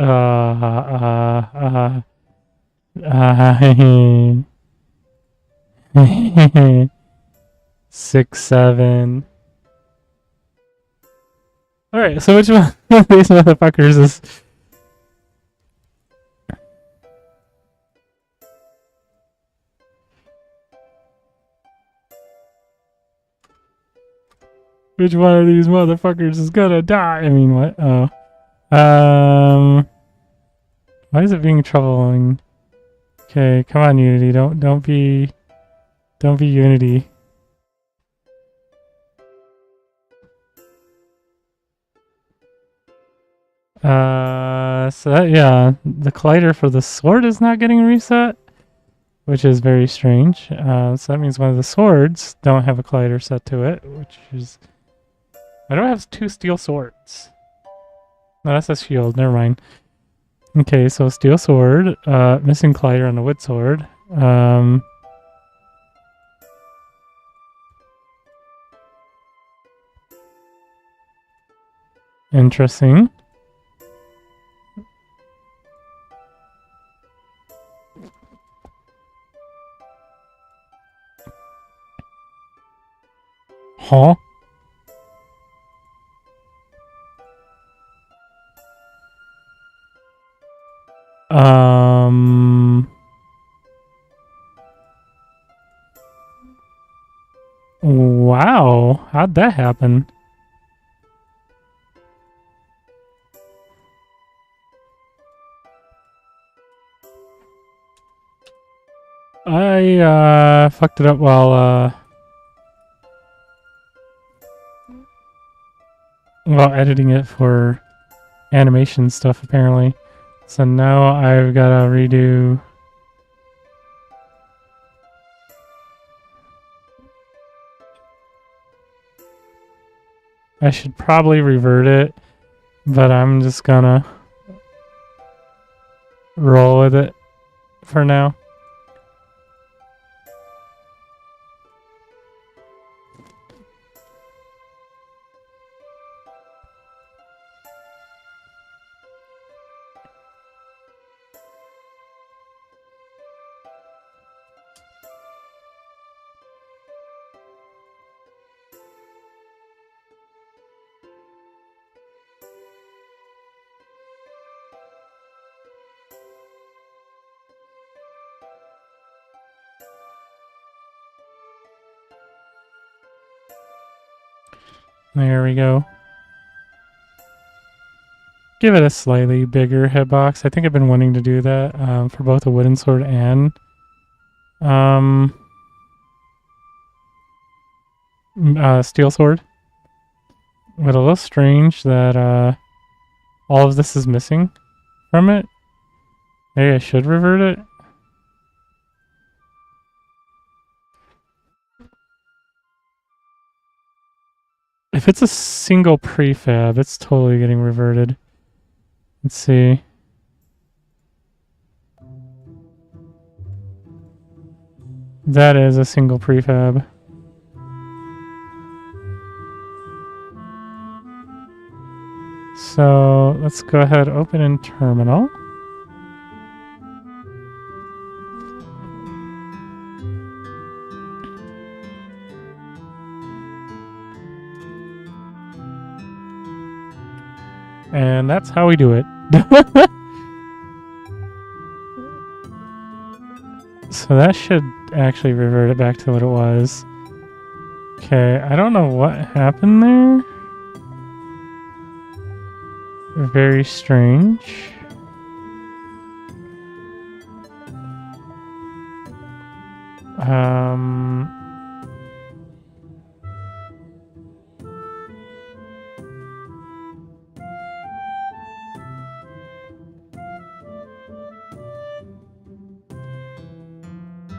6-7. Alright, so which one of these motherfuckers is... Which one of these motherfuckers is gonna die? I mean, what? Oh. Why is it being troubling? Okay, come on, Unity. Don't be Unity. So that, yeah, the collider for the sword is not getting reset, which is very strange. So that means one of the swords don't have a collider set to it, which is... I don't have 2 steel swords. No, that's a shield. Never mind. Okay, so steel sword, missing collider on the wood sword. Interesting. Huh? Wow, how'd that happen? I fucked it up while editing it for animation stuff apparently. So now I've gotta redo. I should probably revert it, but I'm just gonna roll with it for now. There we go. Give it a slightly bigger hitbox. I think I've been wanting to do that for both a wooden sword and steel sword. But a little strange that all of this is missing from it. Maybe I should revert it. If it's a single prefab, it's totally getting reverted. Let's see. That is a single prefab. So let's go ahead, open in terminal. And that's how we do it. So that should actually revert it back to what it was. Okay, I don't know what happened there. Very strange.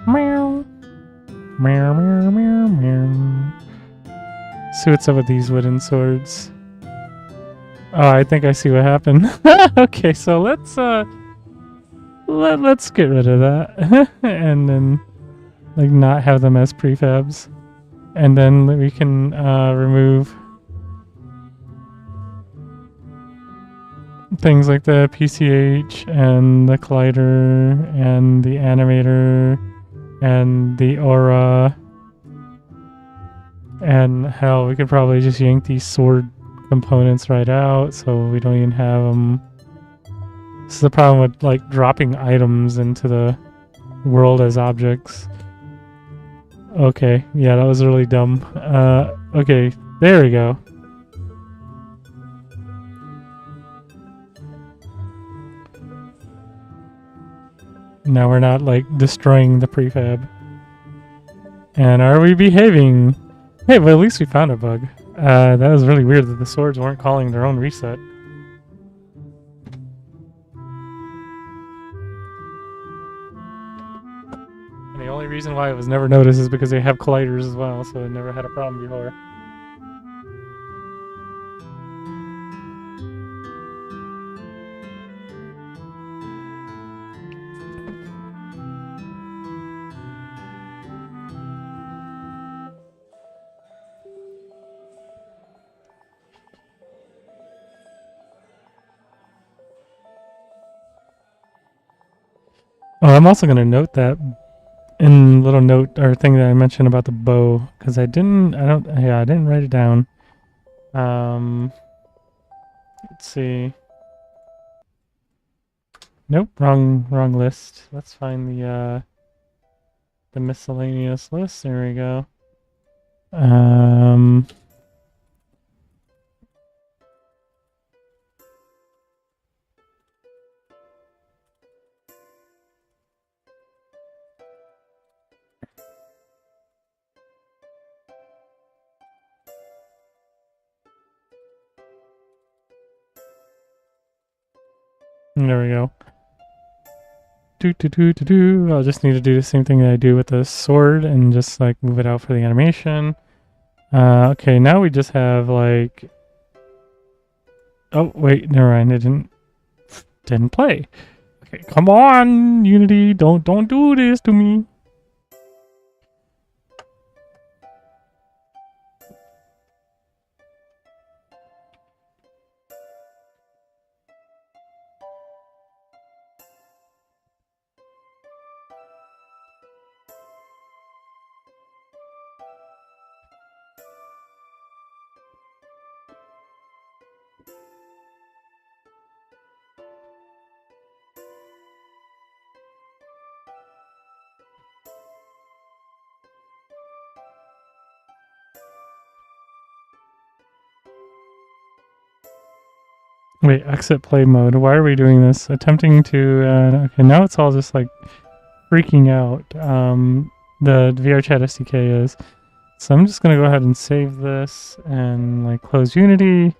Meow. Meow, meow, meow, meow. See what's up with these wooden swords. Oh, I think I see what happened. Okay, so let's get rid of that. And then like not have them as prefabs. And then we can remove things like the PCH and the collider and the animator and the aura. And hell, we could probably just yank these sword components right out so we don't even have them. This is the problem with like dropping items into the world as objects. Okay, yeah, that was really dumb. Okay, there we go. Now we're not like destroying the prefab. And are we behaving? Hey, well at least we found a bug. That was really weird that the swords weren't calling their own reset. And the only reason why it was never noticed is because they have colliders as well, so it never had a problem before. Oh, I'm also going to note that in little note or thing that I mentioned about the bow, because I didn't write it down. Let's see. Nope, wrong list. Let's find the miscellaneous list. There we go. There we go. I'll just need to do the same thing that I do with the sword and just like move it out for the animation. Okay, now we just have like... Oh, wait, never mind. It didn't play. Okay, come on, Unity. Don't do this to me. Wait, exit play mode. Why are we doing this? Attempting to... okay, now it's all just like freaking out. The VR chat SDK is. So I'm just going to go ahead and save this and like close Unity.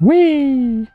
Whee!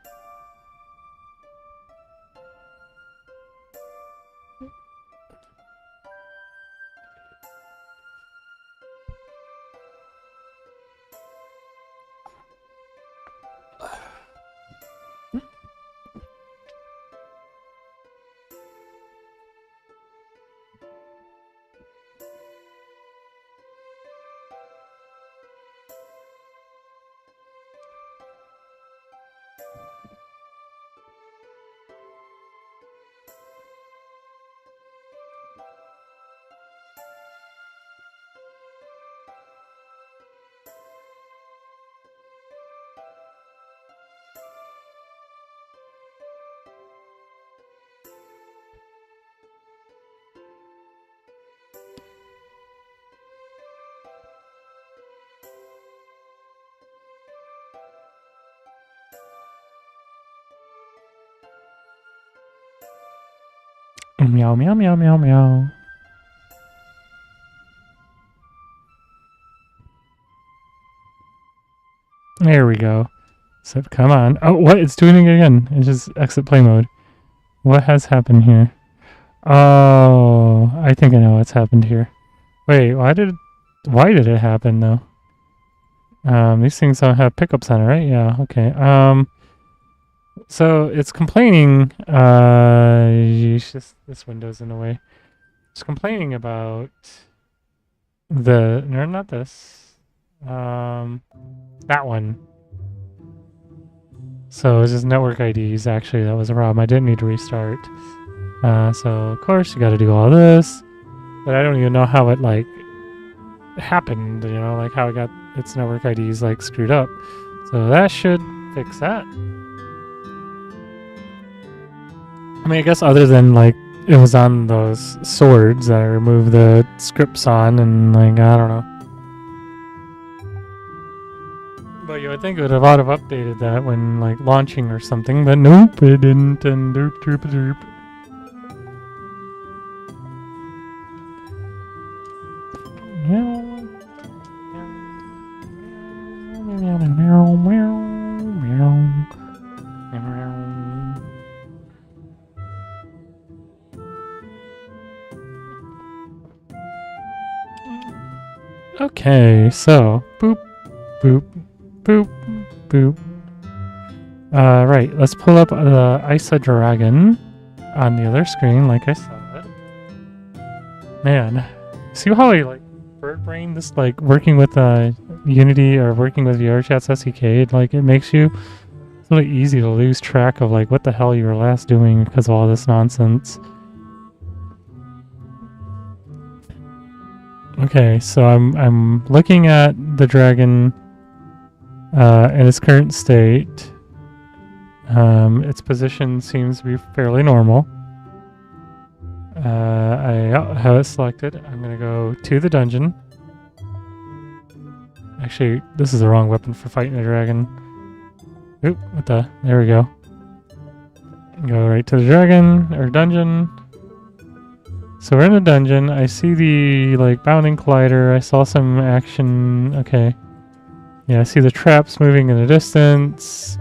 Meow, meow, meow, meow, meow. There we go. So come on. Oh, what? It's doing it again. It's just exit play mode. What has happened here? Oh, I think I know what's happened here. Wait, why did it happen though? These things don't have pickup center, right? Yeah, okay. So it's complaining, this window's in the way. It's complaining about no, not this. That one. So it's just network IDs, actually, that was a problem. I didn't need to restart. So of course you gotta do all this, but I don't even know how it, like, happened, you know, like how it got its network IDs, like, screwed up. So that should fix that. I mean, I guess other than, like, it was on those swords that I removed the scripts on, and, like, I don't know. But you would think it would have auto updated that when, like, launching or something, but nope, it didn't, and derp, derp, derp. Meow. Meow, meow, meow, meow, meow, meow. Okay, so boop, boop, boop, boop. Right, let's pull up the Isa Dragon on the other screen, like I said. Man, see how I like bird brain this, like working with Unity or working with VRChat's SDK, like it makes you it's really easy to lose track of like what the hell you were last doing because of all this nonsense. Okay, so I'm looking at the dragon in its current state. Its position seems to be fairly normal. I have it selected. I'm gonna go to the dungeon. Actually, this is the wrong weapon for fighting the dragon. Oop, what the? There we go. Go right to the dragon, or dungeon. So we're in a dungeon. I see the like bounding collider. I saw some action. Okay. Yeah, I see the traps moving in the distance.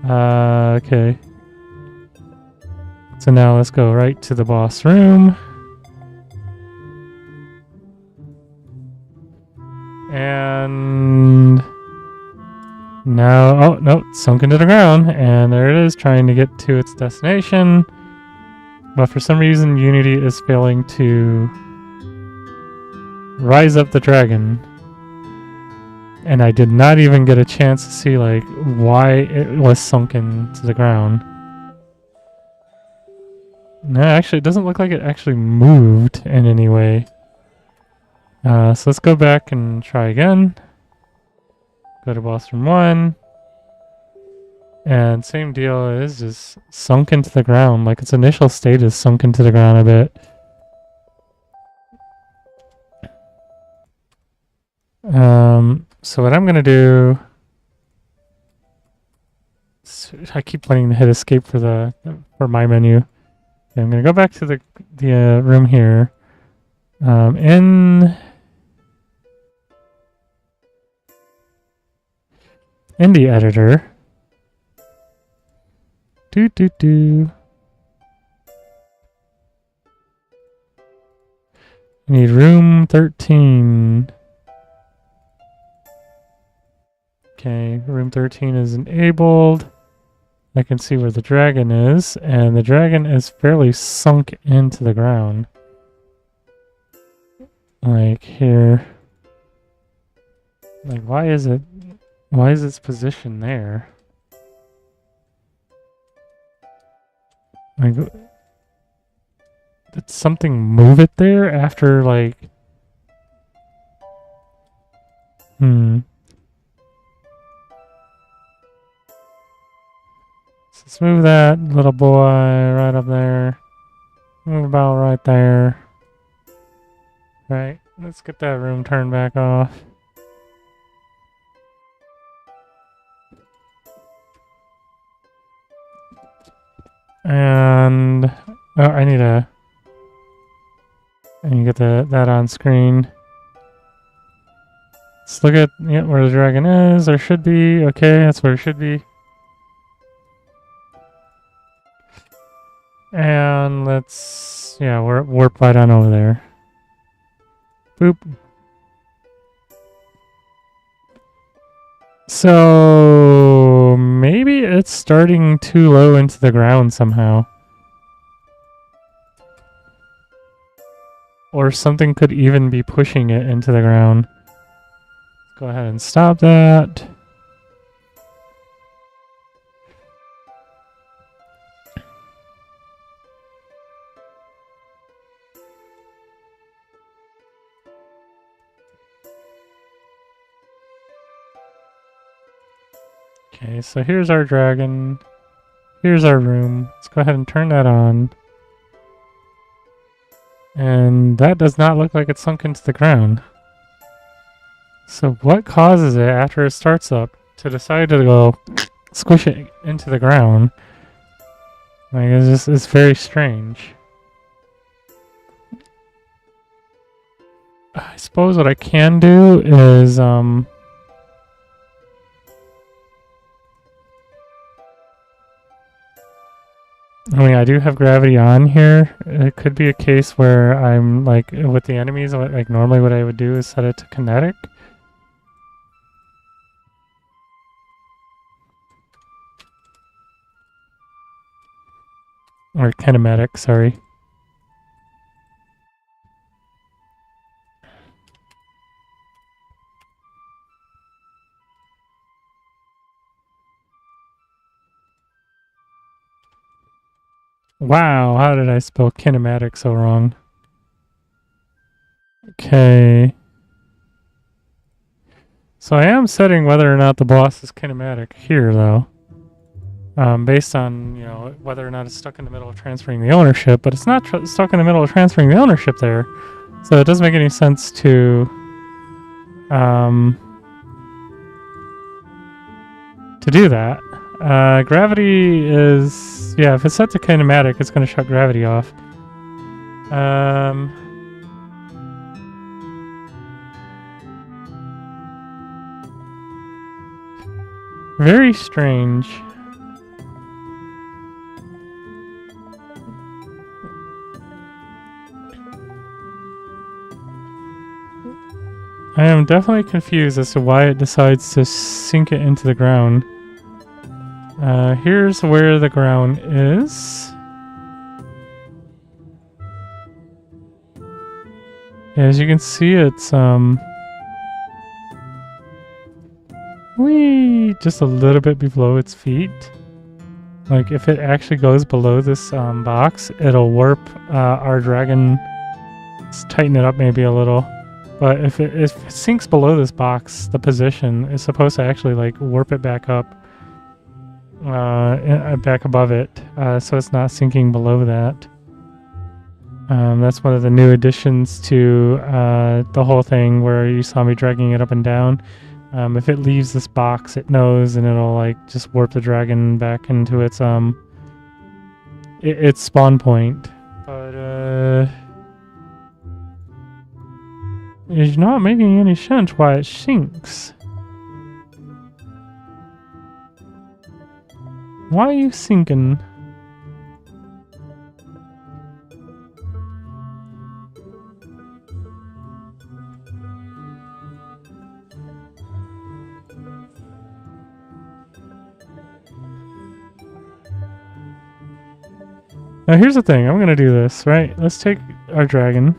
Okay. So now let's go right to the boss room. And now, oh no, it's sunk into the ground, and there it is trying to get to its destination. But for some reason, Unity is failing to rise up the dragon. And I did not even get a chance to see like why it was sunken to the ground. No, actually, it doesn't look like it actually moved in any way. So let's go back and try again. Go to boss room 1. And same deal, it is just sunk into the ground. Like its initial state is sunk into the ground a bit. So what I'm gonna do, I keep wanting to hit escape for my menu. Okay, I'm gonna go back to the room here. In the editor. I need room 13. Okay, room 13 is enabled. I can see where the dragon is, and the dragon is fairly sunk into the ground. Like here. Like why is its position there? Like, did something move it there after like... So let's move that little boy right up there. Move about right there. Right, let's get that room turned back off. And oh, I need to get that on screen. Let's look at where the dragon is. There should be. Okay, that's where it should be. And let's warp right on over there. Boop. So maybe it's starting too low into the ground somehow. Or something could even be pushing it into the ground. Let's go ahead and stop that. Okay, so here's our dragon. Here's our room. Let's go ahead and turn that on. And that does not look like it's sunk into the ground. So what causes it after it starts up to decide to go squish it into the ground? Like it's very strange. I suppose what I can do is I mean, I do have gravity on here. It could be a case where I'm like with the enemies, like normally what I would do is set it to kinetic. Or kinematic, sorry. Wow, how did I spell kinematic so wrong? Okay. So I am setting whether or not the boss is kinematic here, though. Based on, whether or not it's stuck in the middle of transferring the ownership, but it's not stuck in the middle of transferring the ownership there. So it doesn't make any sense to do that. Gravity is... Yeah, if it's set to kinematic, it's going to shut gravity off. Um, very strange. I am definitely confused as to why it decides to sink it into the ground. Here's where the ground is. As you can see, it's just a little bit below its feet. Like if it actually goes below this box, it'll warp our dragon. Let's tighten it up maybe a little. But if it sinks below this box, the position is supposed to actually like warp it back up, back above it, so it's not sinking below that. That's one of the new additions to the whole thing, where you saw me dragging it up and down. If it leaves this box, it knows, and it'll like just warp the dragon back into its its spawn point. But it's not making any sense why it sinks. Why are you sinking? Now here's the thing, I'm gonna do this, right? Let's take our dragon.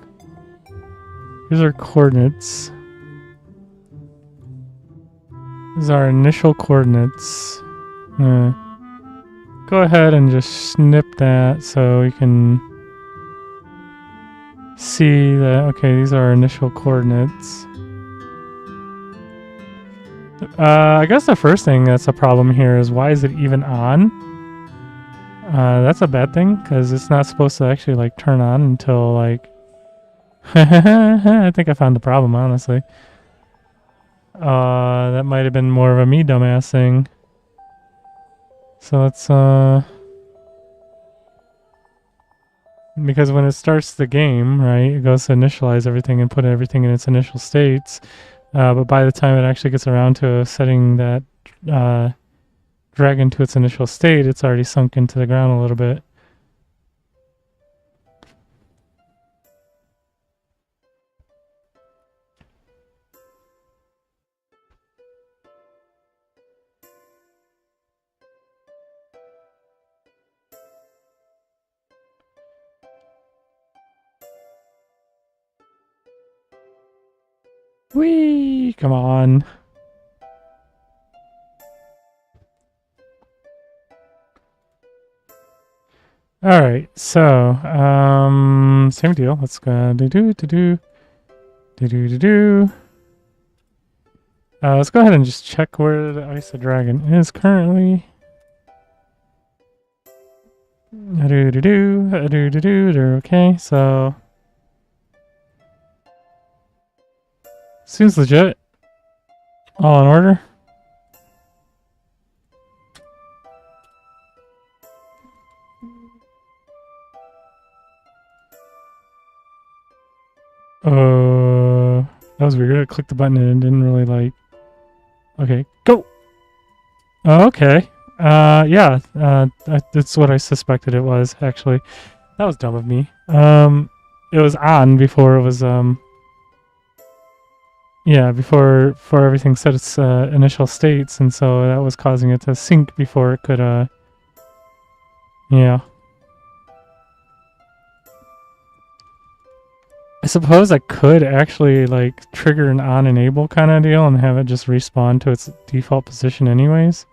Here's our coordinates. These are our initial coordinates. Go ahead and just snip that so we can see that, okay, these are our initial coordinates. I guess the first thing that's a problem here is why is it even on? That's a bad thing, because it's not supposed to actually like turn on until like... I think I found the problem, honestly. That might have been more of a me dumbass thing. So let's because when it starts the game, right, it goes to initialize everything and put everything in its initial states. But by the time it actually gets around to setting that dragon to its initial state, it's already sunk into the ground a little bit. Whee! Come on. Alright, so, same deal. Let's go let's go ahead and just check where the Ice of Dragon is currently. Okay, so seems legit. All in order. That was weird. I clicked the button and it didn't really like... Okay, go! Okay. Yeah, that's what I suspected it was, actually. That was dumb of me. It was on before it was, yeah, before everything set its initial states, and so that was causing it to sink before it could, yeah. I suppose I could actually, like, trigger an on-enable kind of deal and have it just respawn to its default position anyways.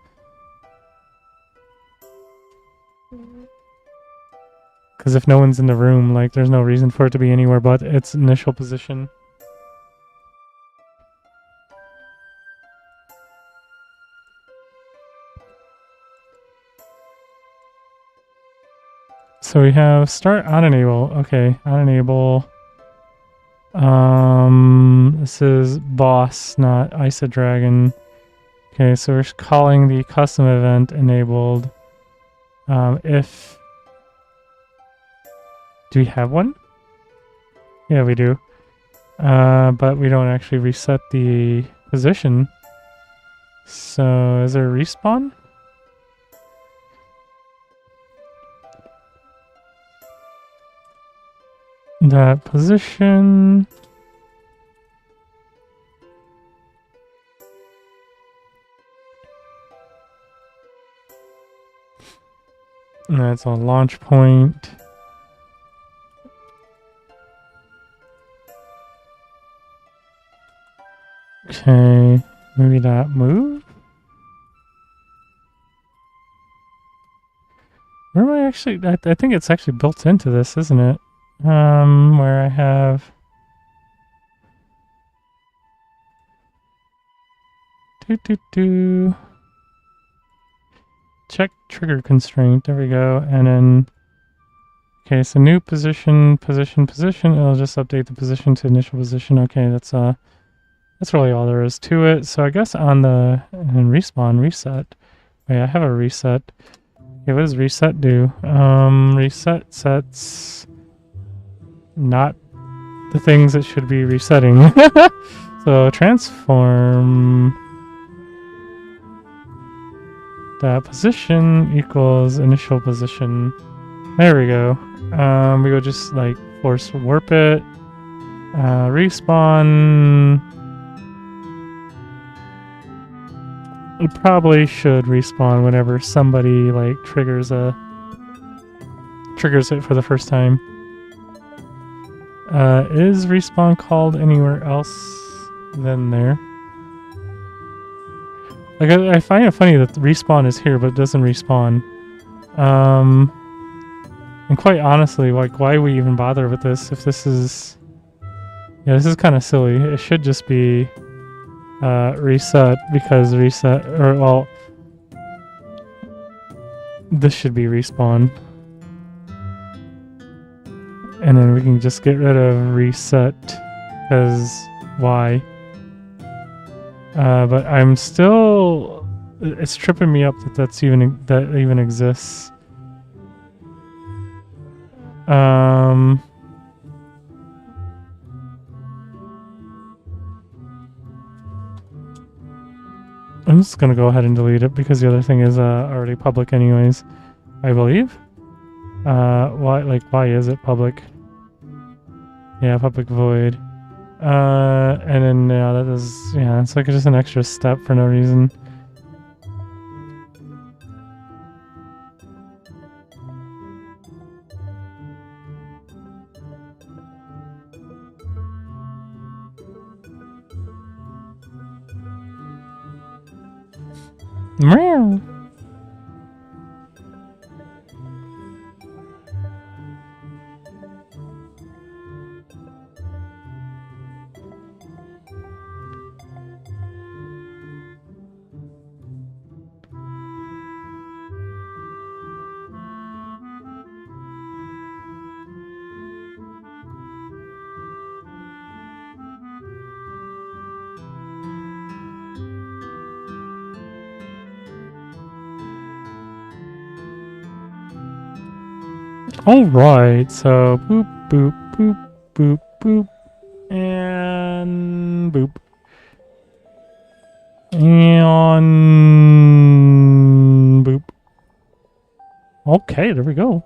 Because if no one's in the room, like, there's no reason for it to be anywhere but its initial position. So we have start on enable. Okay, on enable. This is boss, not Isa Dragon. Okay, so we're calling the custom event enabled. If... Do we have one? Yeah, we do. But we don't actually reset the position. So, is there a respawn? That position... That's a launch point. Okay, maybe that move? Where am I actually? I think it's actually built into this, isn't it? Where I have... Check trigger constraint. There we go. And then... Okay, so new position, position. It'll just update the position to initial position. Okay, that's really all there is to it. So I guess on the respawn, reset. Wait, I have a reset. Okay, what does reset do? Reset sets not the things it should be resetting. So transform that position equals initial position. There we go. We go just like force warp it. Respawn. It probably should respawn whenever somebody like triggers it for the first time. Is respawn called anywhere else than there? Like I find it funny that the respawn is here, but it doesn't respawn. And quite honestly, like, why we even bother with this if this is... Yeah, this is kind of silly. It should just be reset, because reset... Or, well... This should be respawn. And then we can just get rid of reset, because why? But I'm still... It's tripping me up that that even exists. I'm just gonna go ahead and delete it because the other thing is already public anyways, I believe. Why is it public? Yeah, public void. And then yeah, that is, yeah, it's like just an extra step for no reason. Meow. Alright, so boop, boop, boop, boop, boop, and boop. And boop. Okay, there we go.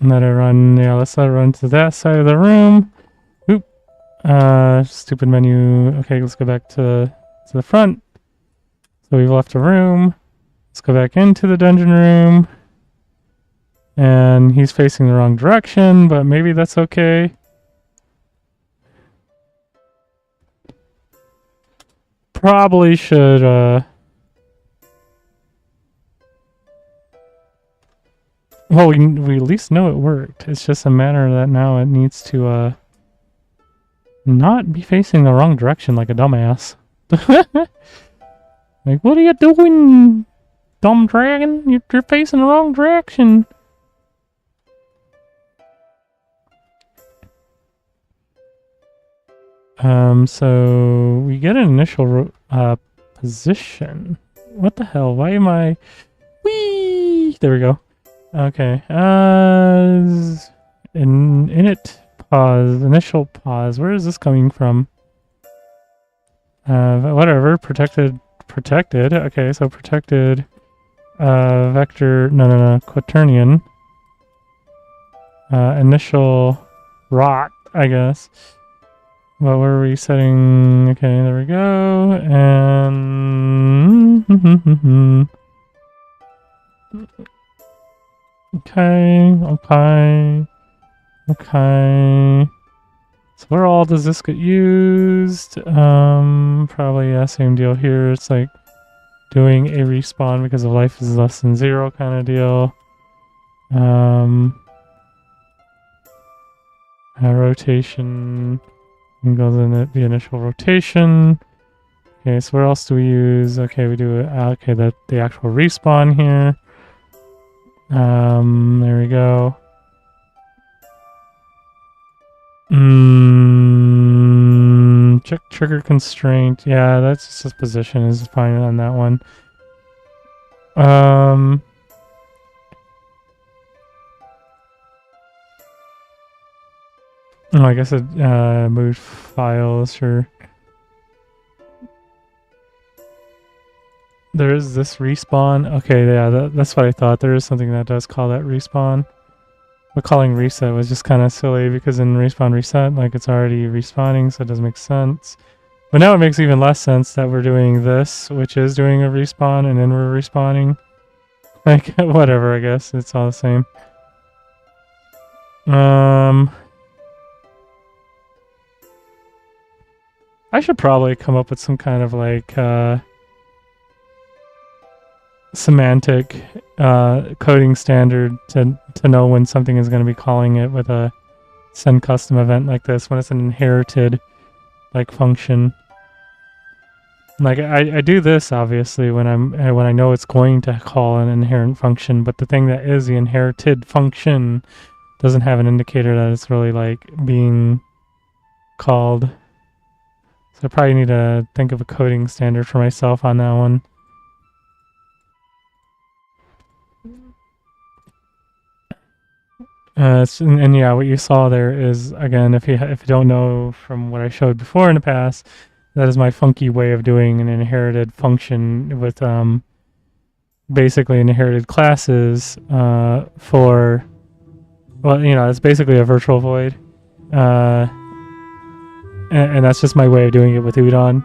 Let it run, yeah, let's let it run to that side of the room. Boop. Stupid menu. Okay, let's go back to the front. So we've left a room. Let's go back into the dungeon room. And he's facing the wrong direction, but maybe that's okay. Probably should, well, we at least know it worked. It's just a matter that now it needs to, not be facing the wrong direction like a dumbass. Like, what are you doing, dumb dragon? You're facing the wrong direction. So we get an initial position. What the hell? Why am I... Whee! There we go. Okay. init pause, initial pause. Where is this coming from? Whatever, protected. Okay, so protected vector, no, quaternion. Initial rot, I guess. Well, where are we setting? Okay, there we go. And okay. So where all does this get used? Probably, yeah, same deal here. It's like doing a respawn because of life is less than 0 kind of deal. Rotation goes in the initial rotation. Okay, so where else do we use? Okay, we do okay, the actual respawn here. There we go. Check trigger constraint. Yeah, that's just position is fine on that one. Oh, I guess it moved files, sure. There is this respawn. Okay, yeah, that's what I thought. There is something that does call that respawn. But calling reset was just kind of silly because in respawn reset, like it's already respawning, so it doesn't make sense. But now it makes even less sense that we're doing this, which is doing a respawn, and then we're respawning. Like, whatever, I guess. It's all the same. I should probably come up with some kind of like semantic coding standard to know when something is going to be calling it with a send custom event like this, when it's an inherited like function. Like I do this obviously when I know it's going to call an inherent function, but the thing that is the inherited function doesn't have an indicator that it's really like being called. So I probably need to think of a coding standard for myself on that one. And yeah, what you saw there is, again, if you don't know from what I showed before in the past, that is my funky way of doing an inherited function with basically inherited classes for, well, you know, it's basically a virtual void. And that's just my way of doing it with Udon,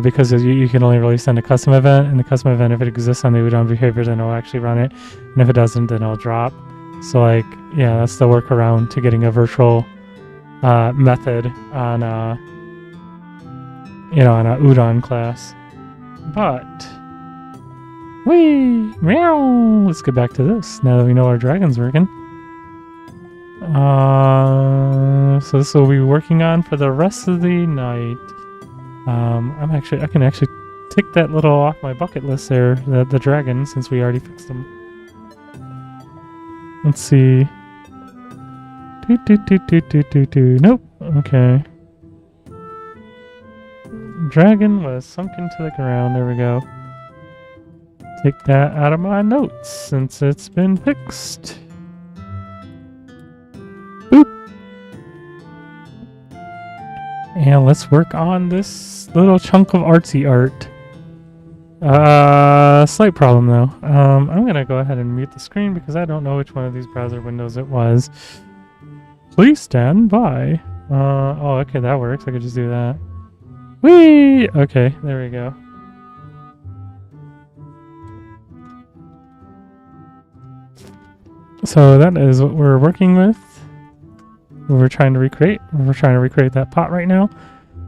because you can only really send a custom event, and the custom event, if it exists on the Udon behavior, then it'll actually run it, and if it doesn't, then it'll drop. So like, yeah, that's the workaround to getting a virtual method on a, you know, on a Udon class. But meow. Let's get back to this now that we know our dragon's working. So this will be working on for the rest of the night. I can actually tick that little off my bucket list there, the dragon, since we already fixed them. Let's see. Nope. Okay. Dragon was sunk into the ground. There we go. Take that out of my notes since it's been fixed. And let's work on this little chunk of artsy art. Slight problem though. I'm gonna go ahead and mute the screen because I don't know which one of these browser windows it was. Please stand by. Oh, okay, that works. I could just do that. Whee! Okay, there we go. So that is what we're working with. We're trying to recreate that pot right now.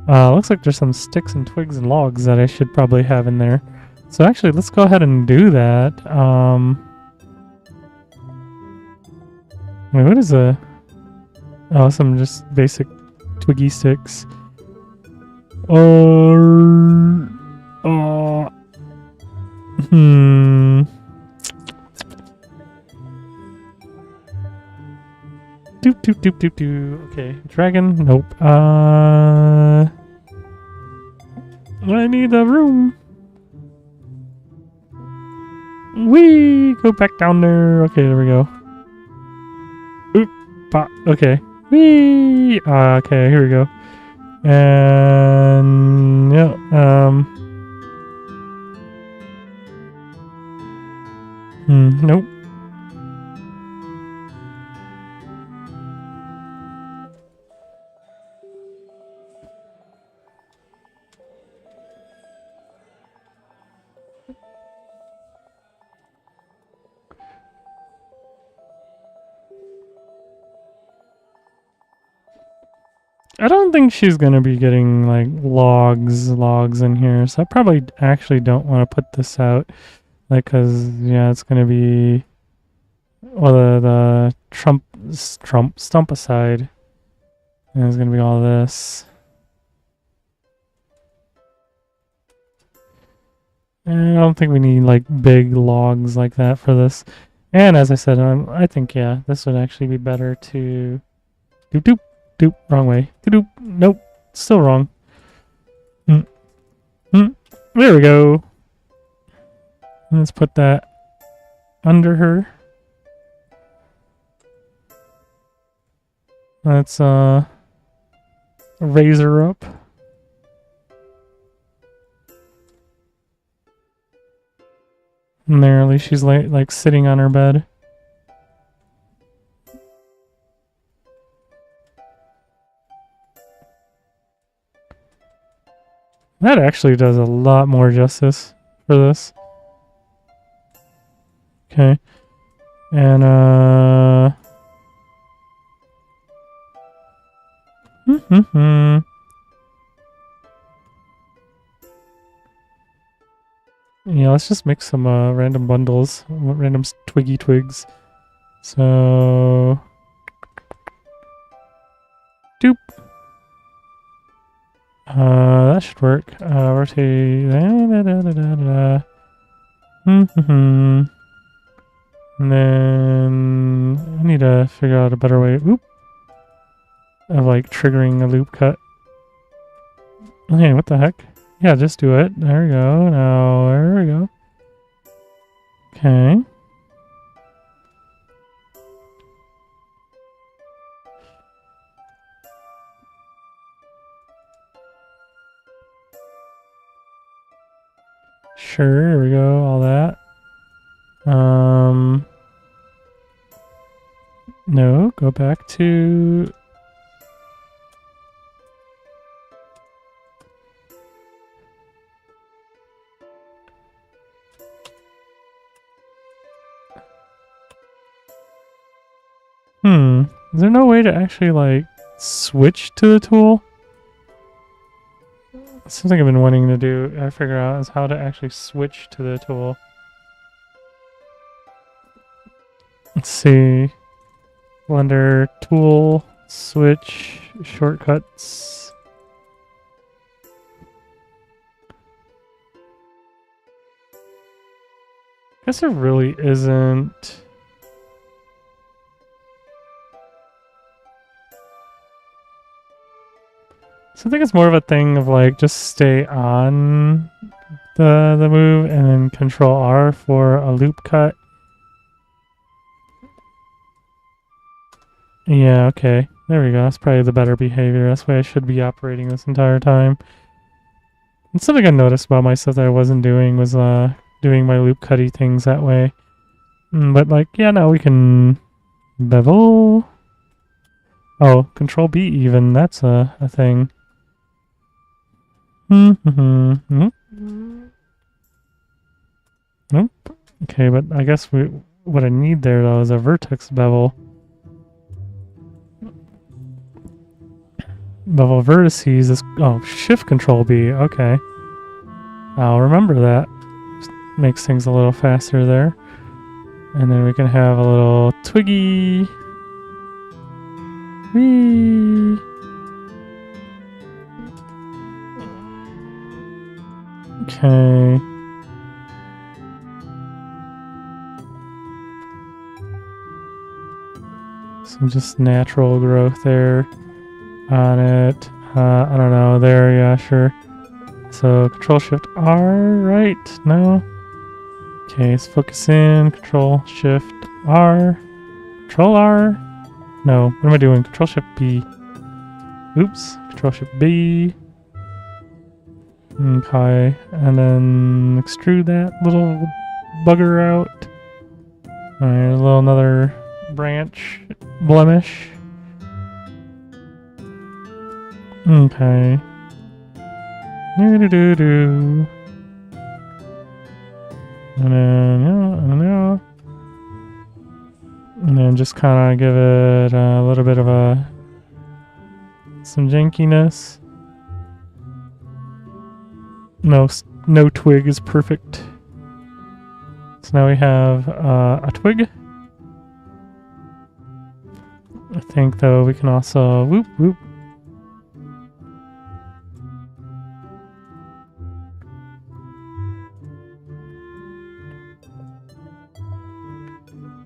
Looks like there's some sticks and twigs and logs that I should probably have in there. So actually, let's go ahead and do that. Wait, what is a... Oh, some just basic twiggy sticks. Or... Doop. Okay, dragon. Nope. I need a room. Go back down there. Okay, there we go. Oop. Okay. Whee! Okay, here we go. And yeah, nope. I don't think she's gonna be getting like logs in here, so I probably actually don't want to put this out, like, cause yeah, it's gonna be well the stump aside, and it's gonna be all this. And I don't think we need like big logs like that for this. And as I said, I think yeah, this would actually be better to doop. Doop, wrong way. Doop, nope, still wrong. There we go. Let's put that under her. Let's raise her up. And there, at least she's like sitting on her bed. That actually does a lot more justice for this. Okay. And yeah, let's just make some random bundles, random twiggy twigs. So doop. That should work. Rotate. And then I need to figure out a better way of like triggering a loop cut. Hey, what the heck? Yeah, just do it. There we go. Now, there we go. Okay. Sure, here we go, all that. No, go back to... Is there no way to actually, like, switch to the tool? Something I've been wanting to do, I figure out, is how to actually switch to the tool. Let's see. Blender, tool, switch, shortcuts. Guess there really isn't. So I think it's more of a thing of like just stay on the move and then Control R for a loop cut. Yeah, okay. There we go. That's probably the better behavior. That's the way I should be operating this entire time. And something I noticed about myself that I wasn't doing was doing my loop cutty things that way. But like, yeah, now we can bevel. Oh, Control B even. That's a thing. Nope. Okay, but I guess what I need there though is a vertex bevel. Bevel vertices is Shift Control B. Okay, I'll remember that. Just makes things a little faster there. And then we can have a little twiggy. Whee! Okay. Some just natural growth there on it. I don't know. There, yeah, sure. So Control Shift R, right? No. Okay, let's focus in. Control Shift R. Control R. No, what am I doing? Control Shift B. Oops. Control Shift B. Okay, and then extrude that little bugger out. Alright, a little another branch blemish. Okay. Do-do-do-do. And then just kind of give it a little bit of some jankiness. No twig is perfect. So now we have a twig. I think though we can also whoop whoop.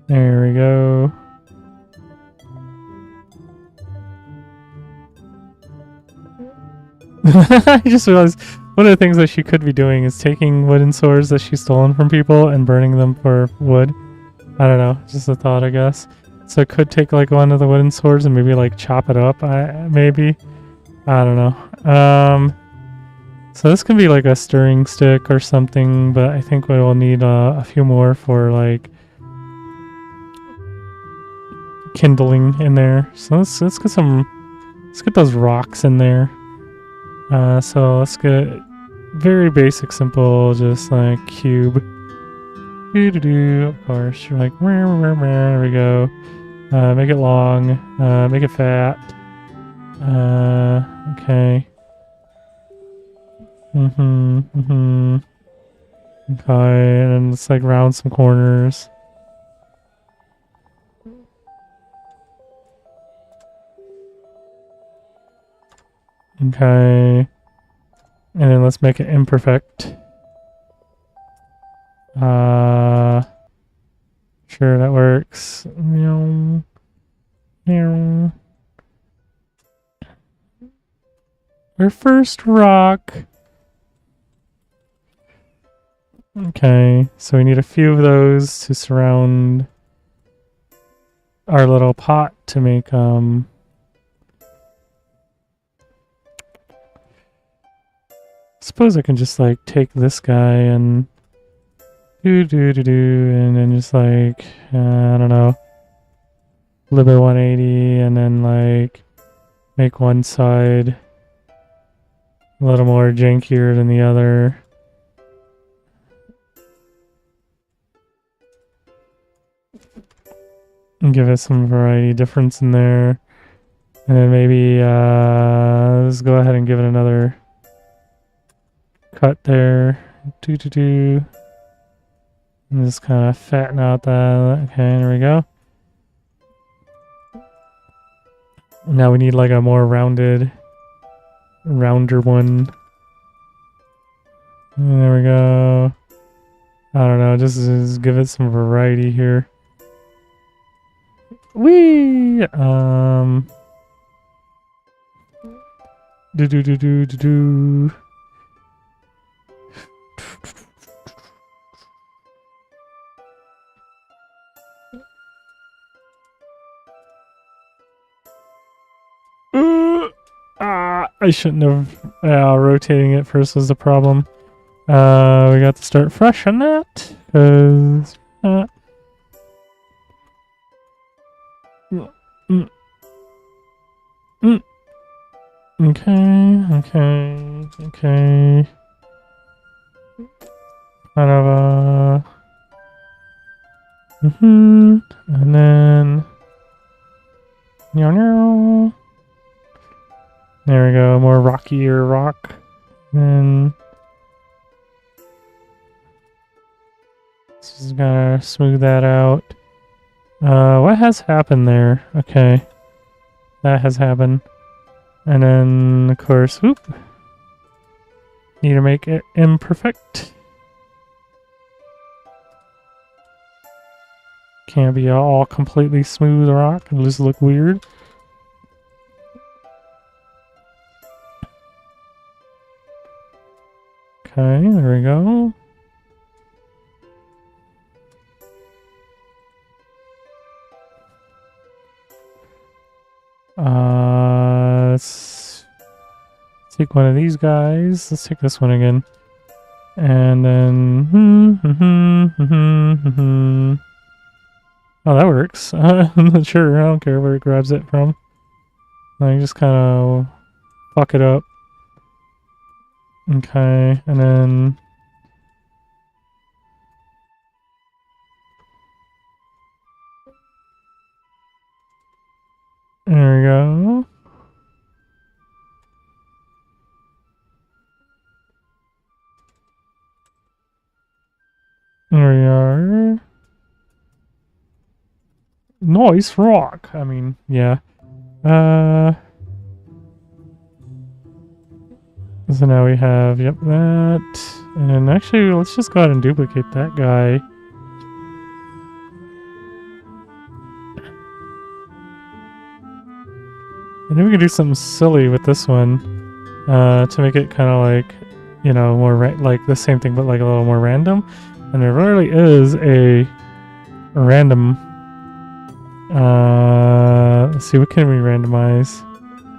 There we go. I just realized one of the things that she could be doing is taking wooden swords that she's stolen from people and burning them for wood. I don't know, just a thought, I guess. So I could take like one of the wooden swords and maybe like chop it up. Maybe. I don't know. So this can be like a stirring stick or something, but I think we will need a few more for like kindling in there. So let's get those rocks in there. So let's get very basic, simple, just like cube. Of course, you're like, there we go. Make it long, make it fat. Okay. Okay, and then let's like round some corners. Okay. And then let's make it imperfect. Sure, that works. Meow. Meow. Our first rock. Okay, so we need a few of those to surround our little pot to make, suppose I can just like take this guy and and then just like, I don't know, a little bit 180 and then like make one side a little more jankier than the other. And give it some variety difference in there. And then maybe let's go ahead and give it another cut there. And just kind of fatten out that. Okay, there we go. Now we need like a more rounder one. And there we go. I don't know, just give it some variety here. Whee! Do. I shouldn't have. Rotating it first was the problem. We got to start fresh on that, because. Okay. Kind of and then meow. There we go, more rockier rock. And just gotta smooth that out. What has happened there? Okay. That has happened. And then, of course, whoop. Need to make it imperfect. Can't be all completely smooth rock. It'll just look weird. Okay, there we go. Let's take one of these guys. Let's take this one again. And then... Oh, that works. I'm not sure. I don't care where it grabs it from. I just kind of fuck it up. Okay, and then... There we go. There we are. Nice rock. I mean, yeah. So now we have, yep, that. And then actually, let's just go ahead and duplicate that guy. And then we can do something silly with this one. To make it kind of like, you know, more like the same thing, but like a little more random. And there really is a random. Let's see, what can we randomize?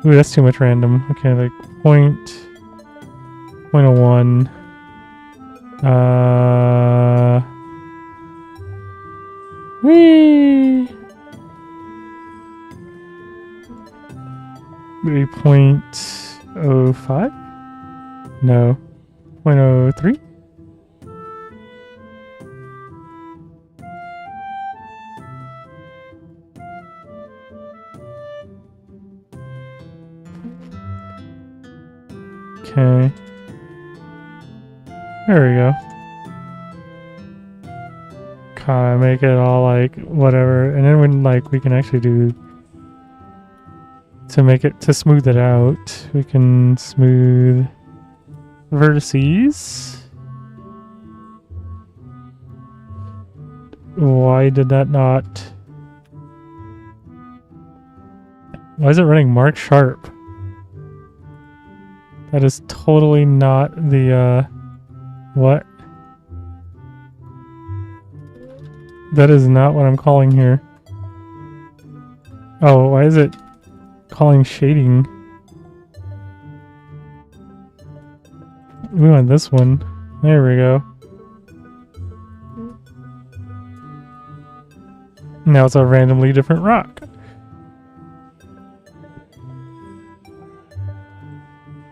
Ooh, that's too much random. Okay, like 0.01. Whee! Maybe 0.05? No. 0.03? Okay. There we go. Kind of make it all like whatever, and then when like we can actually do to make it to smooth it out, we can smooth vertices. Why did that not? Why is it running Mark Sharp? That is totally not the, what? That is not what I'm calling here. Oh, why is it calling shading? We want this one. There we go. Now it's a randomly different rock.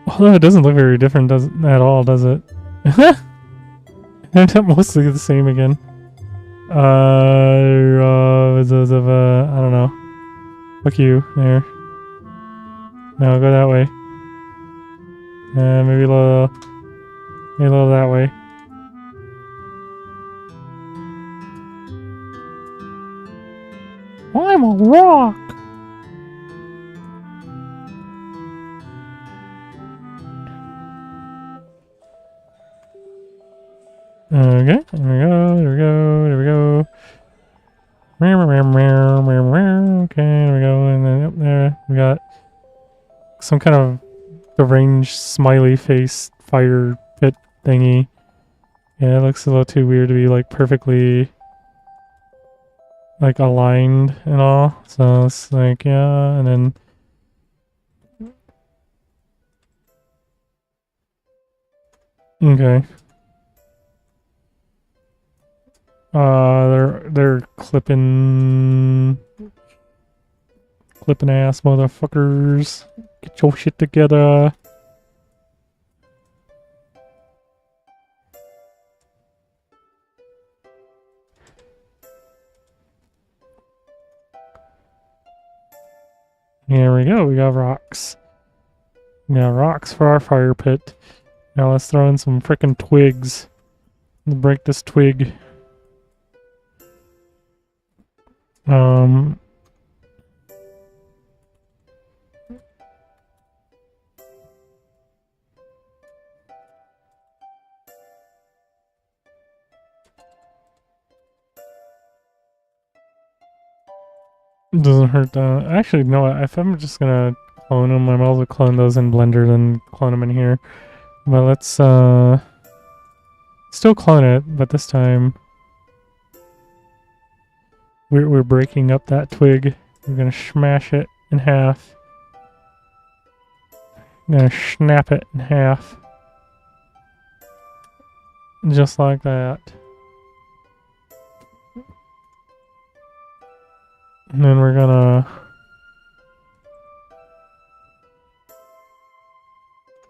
Although it doesn't look very different at all, does it? It's mostly the same again. I don't know. Fuck you, there. No, go that way. Maybe a little that way. I'm a rock! Okay, there we go, there we go, there we go. Okay, there we go, and then up there we got some kind of deranged smiley face fire pit thingy. Yeah, it looks a little too weird to be like perfectly like aligned and all. So it's like, yeah, and then okay. They're clipping ass motherfuckers. Get your shit together. Here we go, we got rocks. We got rocks for our fire pit. Now let's throw in some frickin' twigs. Let's break this twig. It doesn't hurt that. Actually, no, if I'm just gonna clone them, I might as well clone those in Blender than clone them in here. But let's, still clone it, but this time we're breaking up that twig. We're gonna smash it in half. I'm gonna snap it in half. Just like that. And then we're gonna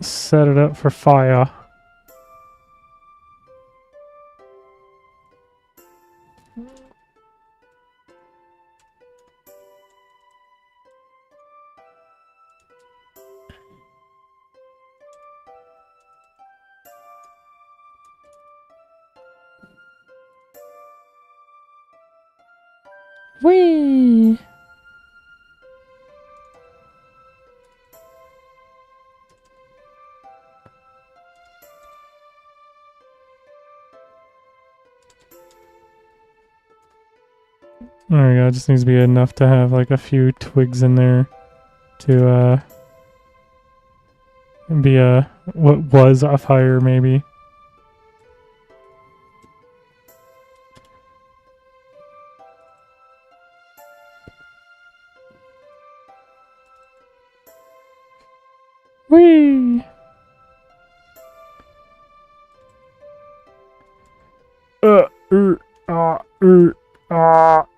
set it up for fire. Whee! There we go, it just needs to be enough to have like a few twigs in there to be what was a fire maybe. Whee!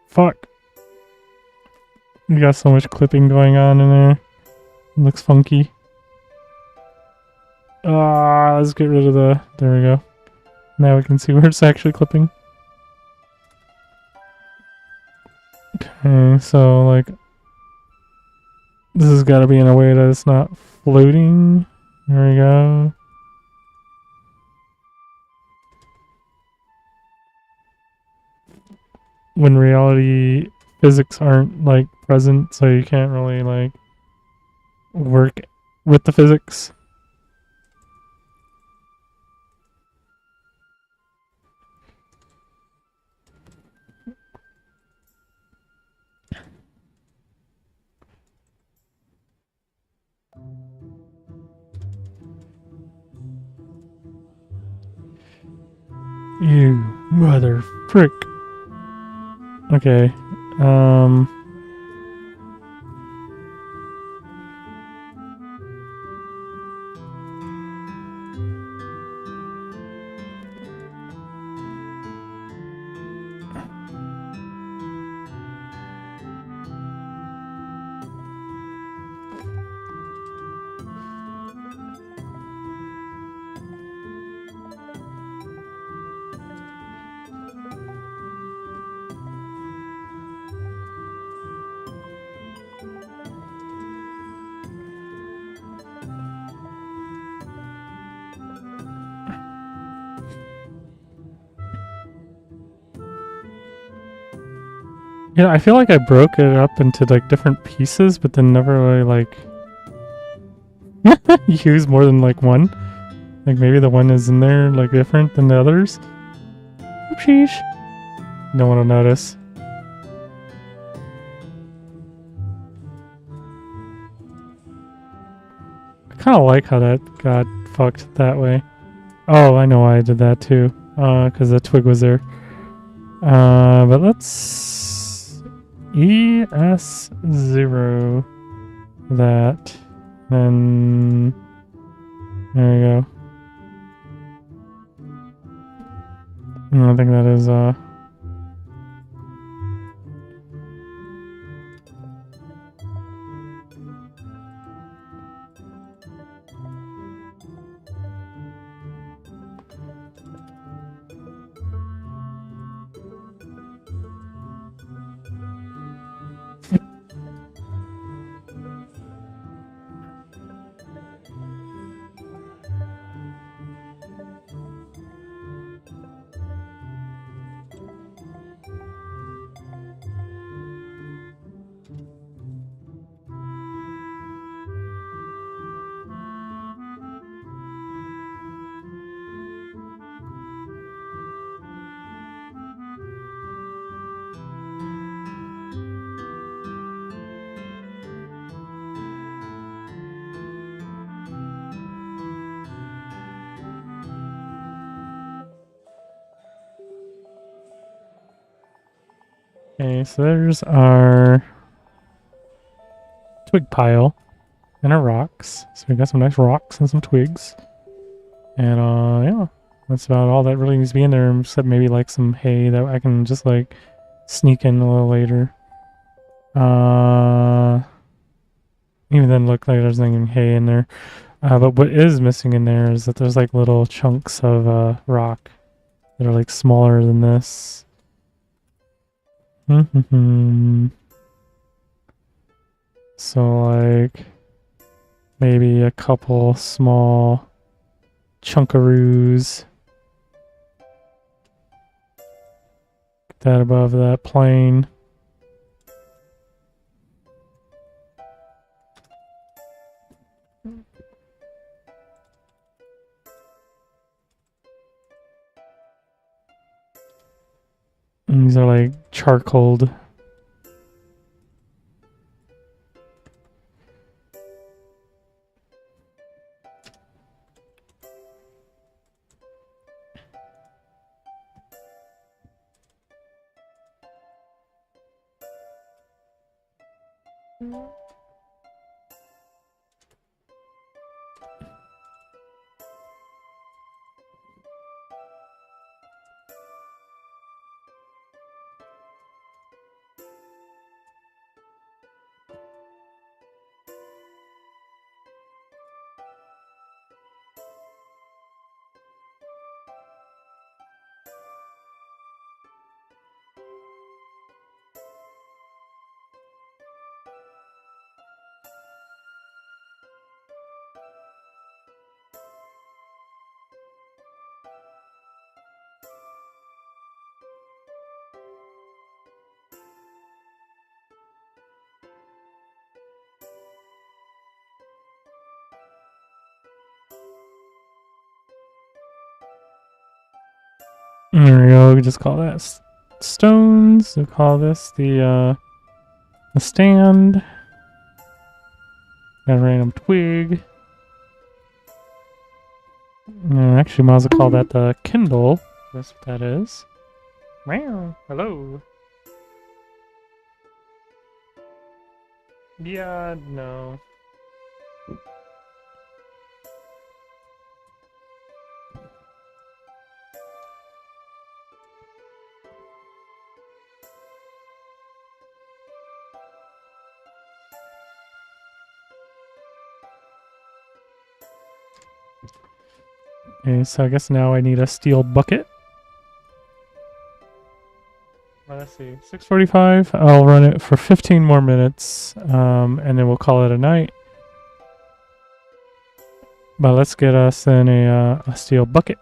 Fuck. We got so much clipping going on in there. It looks funky. Let's get rid of the... There we go. Now we can see where it's actually clipping. Okay, so like... This has got to be in a way that it's not floating. There we go. When reality physics aren't like present, so you can't really like work with the physics. You mother frick. Okay. Yeah, I feel like I broke it up into like different pieces, but then never really like use more than like one. Like maybe the one is in there like different than the others. Sheesh. No one will notice. I kind of like how that got fucked that way. Oh, I know why I did that too. Because the twig was there. But let's ES0 that. Then there we go. I think that is okay, so there's our twig pile. and our rocks. So we got some nice rocks and some twigs. And yeah, that's about all that really needs to be in there, except maybe like some hay that I can just like sneak in a little later. Even then, look like there's nothing hay in there. But what is missing in there is that there's like little chunks of rock that are like smaller than this. So like maybe a couple small chunkaroos. Get that above that plane. And these are like charcoaled. There we go. We just call that stones. We'll call this the stand. Got a random twig. Actually, might as well call that the Kindle. That's what that is. Meow. Hello. Yeah, no. Okay, so I guess now I need a steel bucket. Let's see, 6:45. I'll run it for 15 more minutes, and then we'll call it a night. But let's get us in a steel bucket.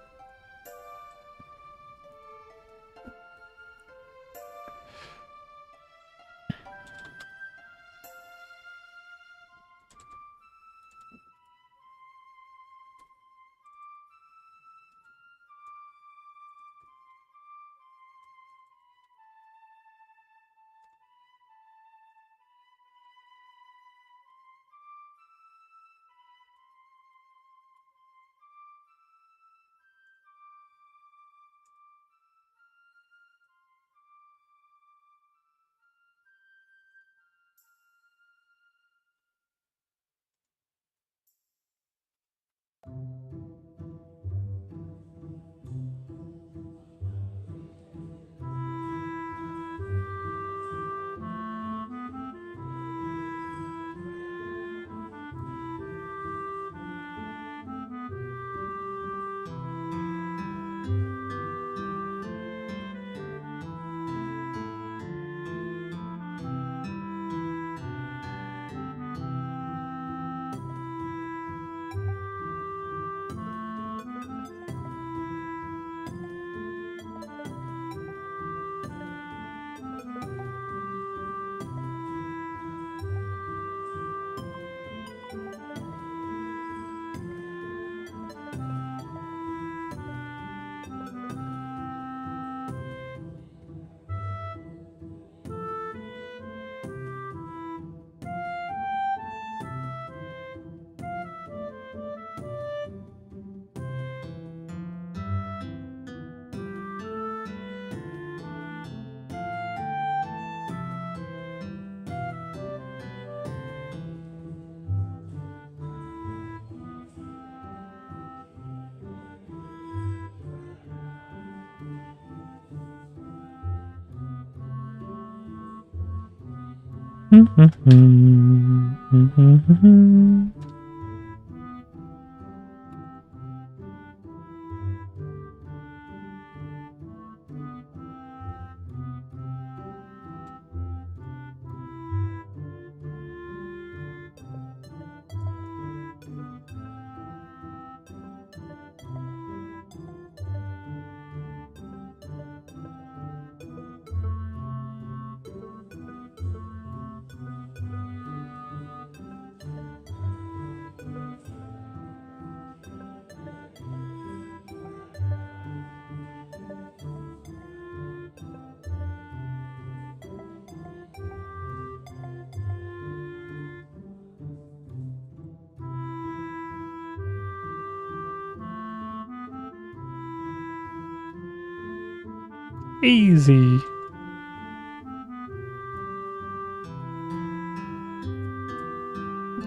Easy.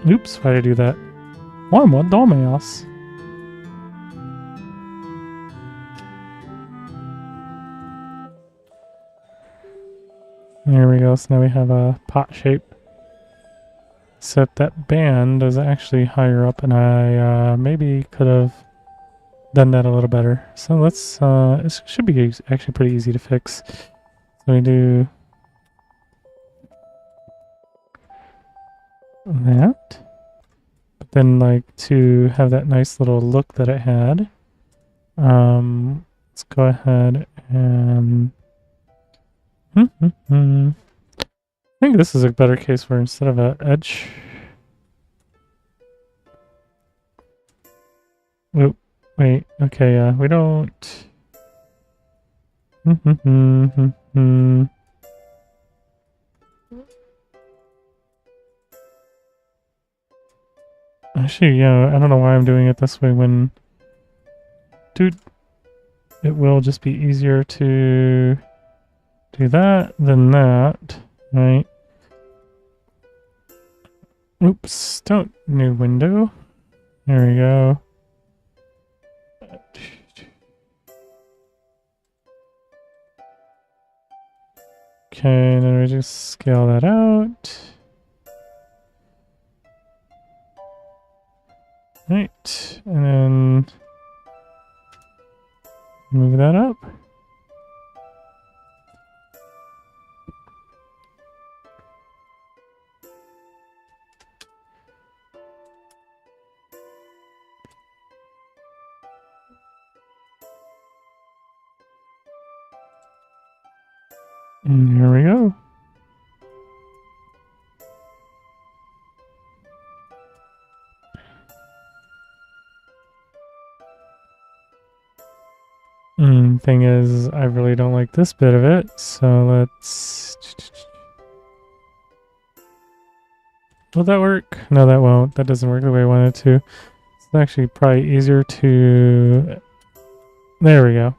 Oops, why did I do that? I'm a dumbass. There we go, so now we have a pot shape. Except that band is actually higher up, and I maybe could have done that a little better. So let's, it should be actually pretty easy to fix. So we do that. But then, like, to have that nice little look that it had, let's go ahead and I think this is a better case where instead of an edge. Oop, wait, okay, yeah, we don't. Actually, yeah, I don't know why I'm doing it this way when. Dude, it will just be easier to do that than that, right? Oops, don't new window. There we go. Okay, then we just scale that out. Right, and then move that up. And here we go. Thing is, I really don't like this bit of it, so let's... Will that work? No, that won't. That doesn't work the way I want it to. It's actually probably easier to... There we go.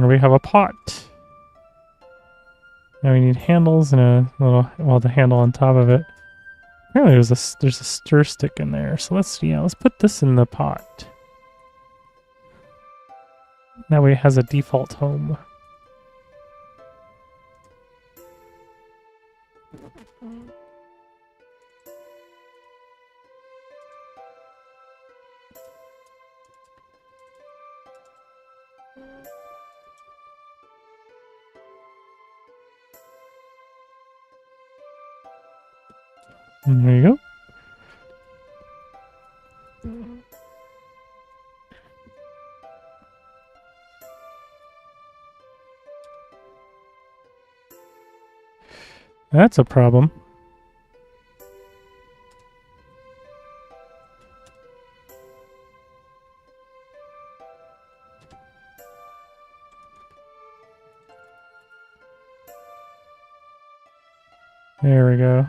We have a pot. Now we need handles and a little, well, the handle on top of it. Apparently there's a stir stick in there, so let's put this in the pot. That way it has a default home. And there you go. That's a problem. There we go.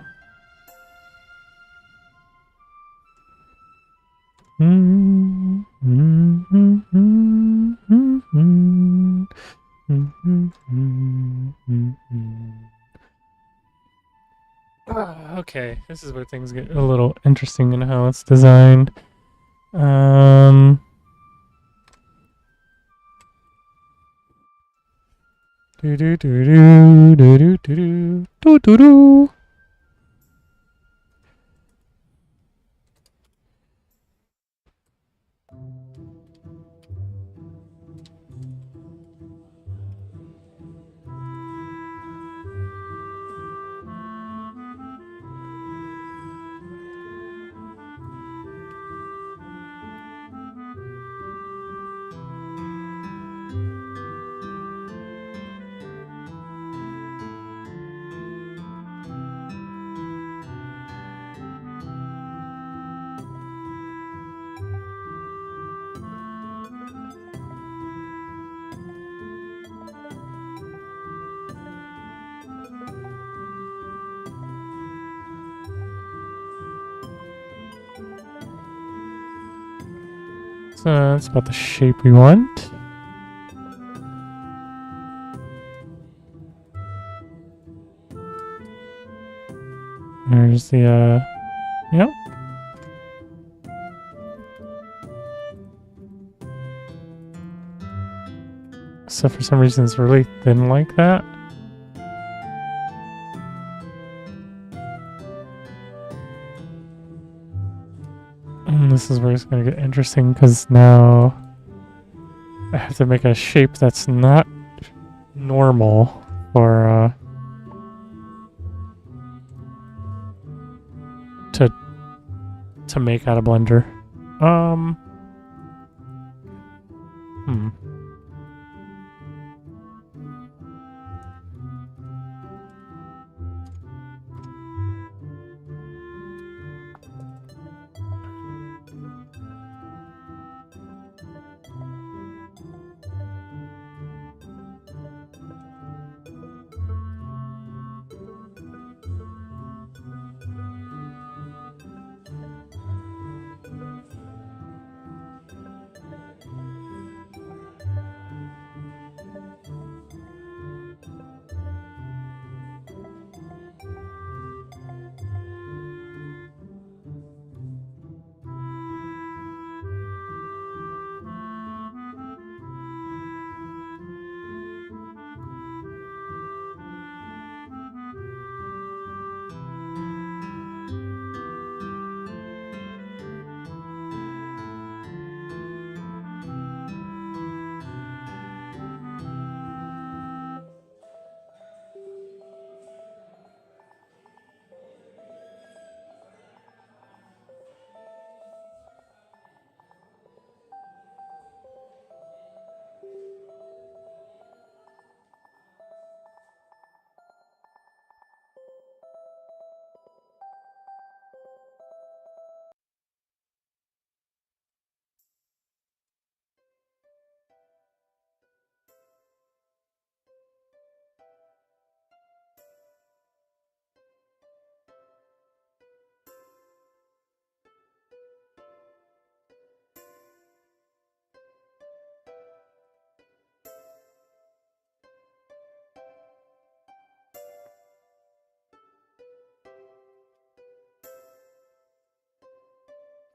Okay, this is where things get a little interesting in how it's designed. Do do do do do do do do do do. So that's about the shape we want. There's the, yep. So for some reason it's really thin like that. And this is where it's going to get interesting because now I have to make a shape that's not normal for to make out of Blender.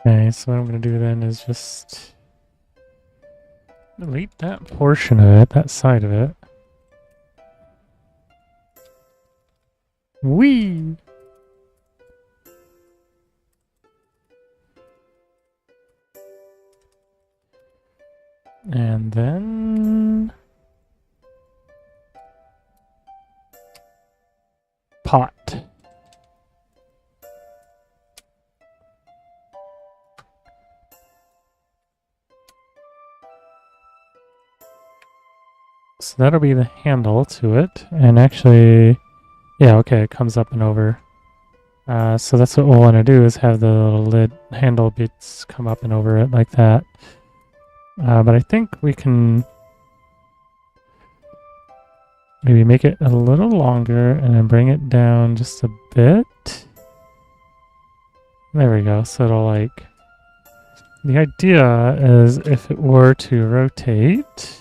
Okay, so what I'm going to do then is just delete that portion of it, that side of it. Whee! And then pot. So that'll be the handle to it. And actually, yeah, okay, it comes up and over. So that's what we'll want to do is have the little lid handle bits come up and over it like that. But I think we can maybe make it a little longer and then bring it down just a bit. There we go. So it'll like... The idea is if it were to rotate...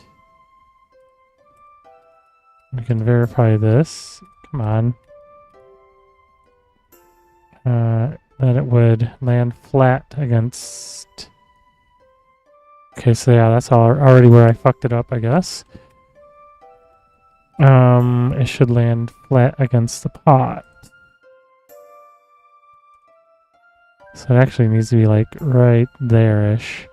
We can verify this. Come on. That it would land flat against... Okay, so yeah, that's already where I fucked it up, I guess. it should land flat against the pot. So it actually needs to be like right there-ish.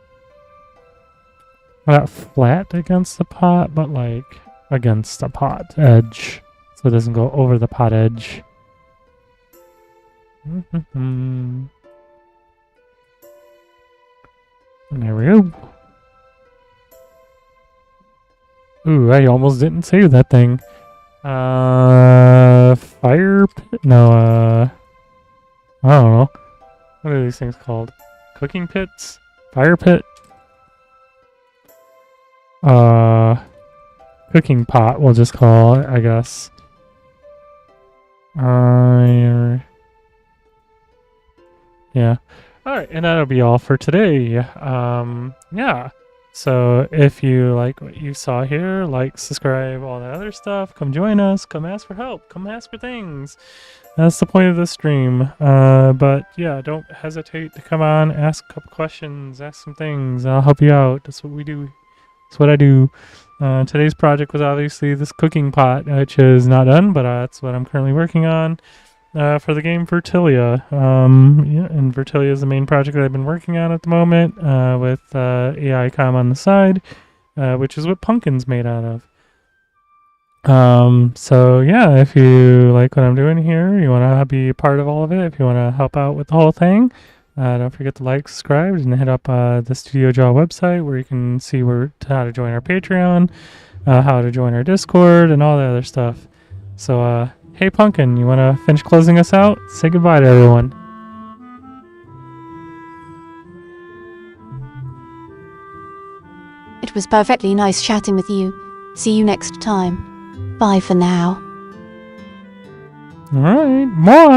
Not flat against the pot, but like against the pot edge. So it doesn't go over the pot edge. There we go. Ooh, I almost didn't save that thing. Fire pit? No, I don't know. What are these things called? Cooking pits? Fire pit? Cooking pot, we'll just call it, I guess. Yeah. Alright, and that'll be all for today. Yeah. So if you like what you saw here, like, subscribe, all that other stuff, come join us, come ask for help, come ask for things. That's the point of this stream. But yeah, don't hesitate to come on, ask a couple questions, ask some things. I'll help you out. That's what we do. That's what I do. Today's project was obviously this cooking pot, which is not done, but that's what I'm currently working on for the game Vertilia. Yeah, and Vertilia is the main project that I've been working on at the moment with AI Com on the side, which is what Pumpkin's made out of. So yeah, if you like what I'm doing here, you want to be a part of all of it, if you want to help out with the whole thing, don't forget to like, subscribe, and hit up the Studio Jaw website where you can see how to join our Patreon, how to join our Discord, and all the other stuff. So, hey Pumpkin, you want to finish closing us out? Say goodbye to everyone. It was perfectly nice chatting with you. See you next time. Bye for now. Alright, bye!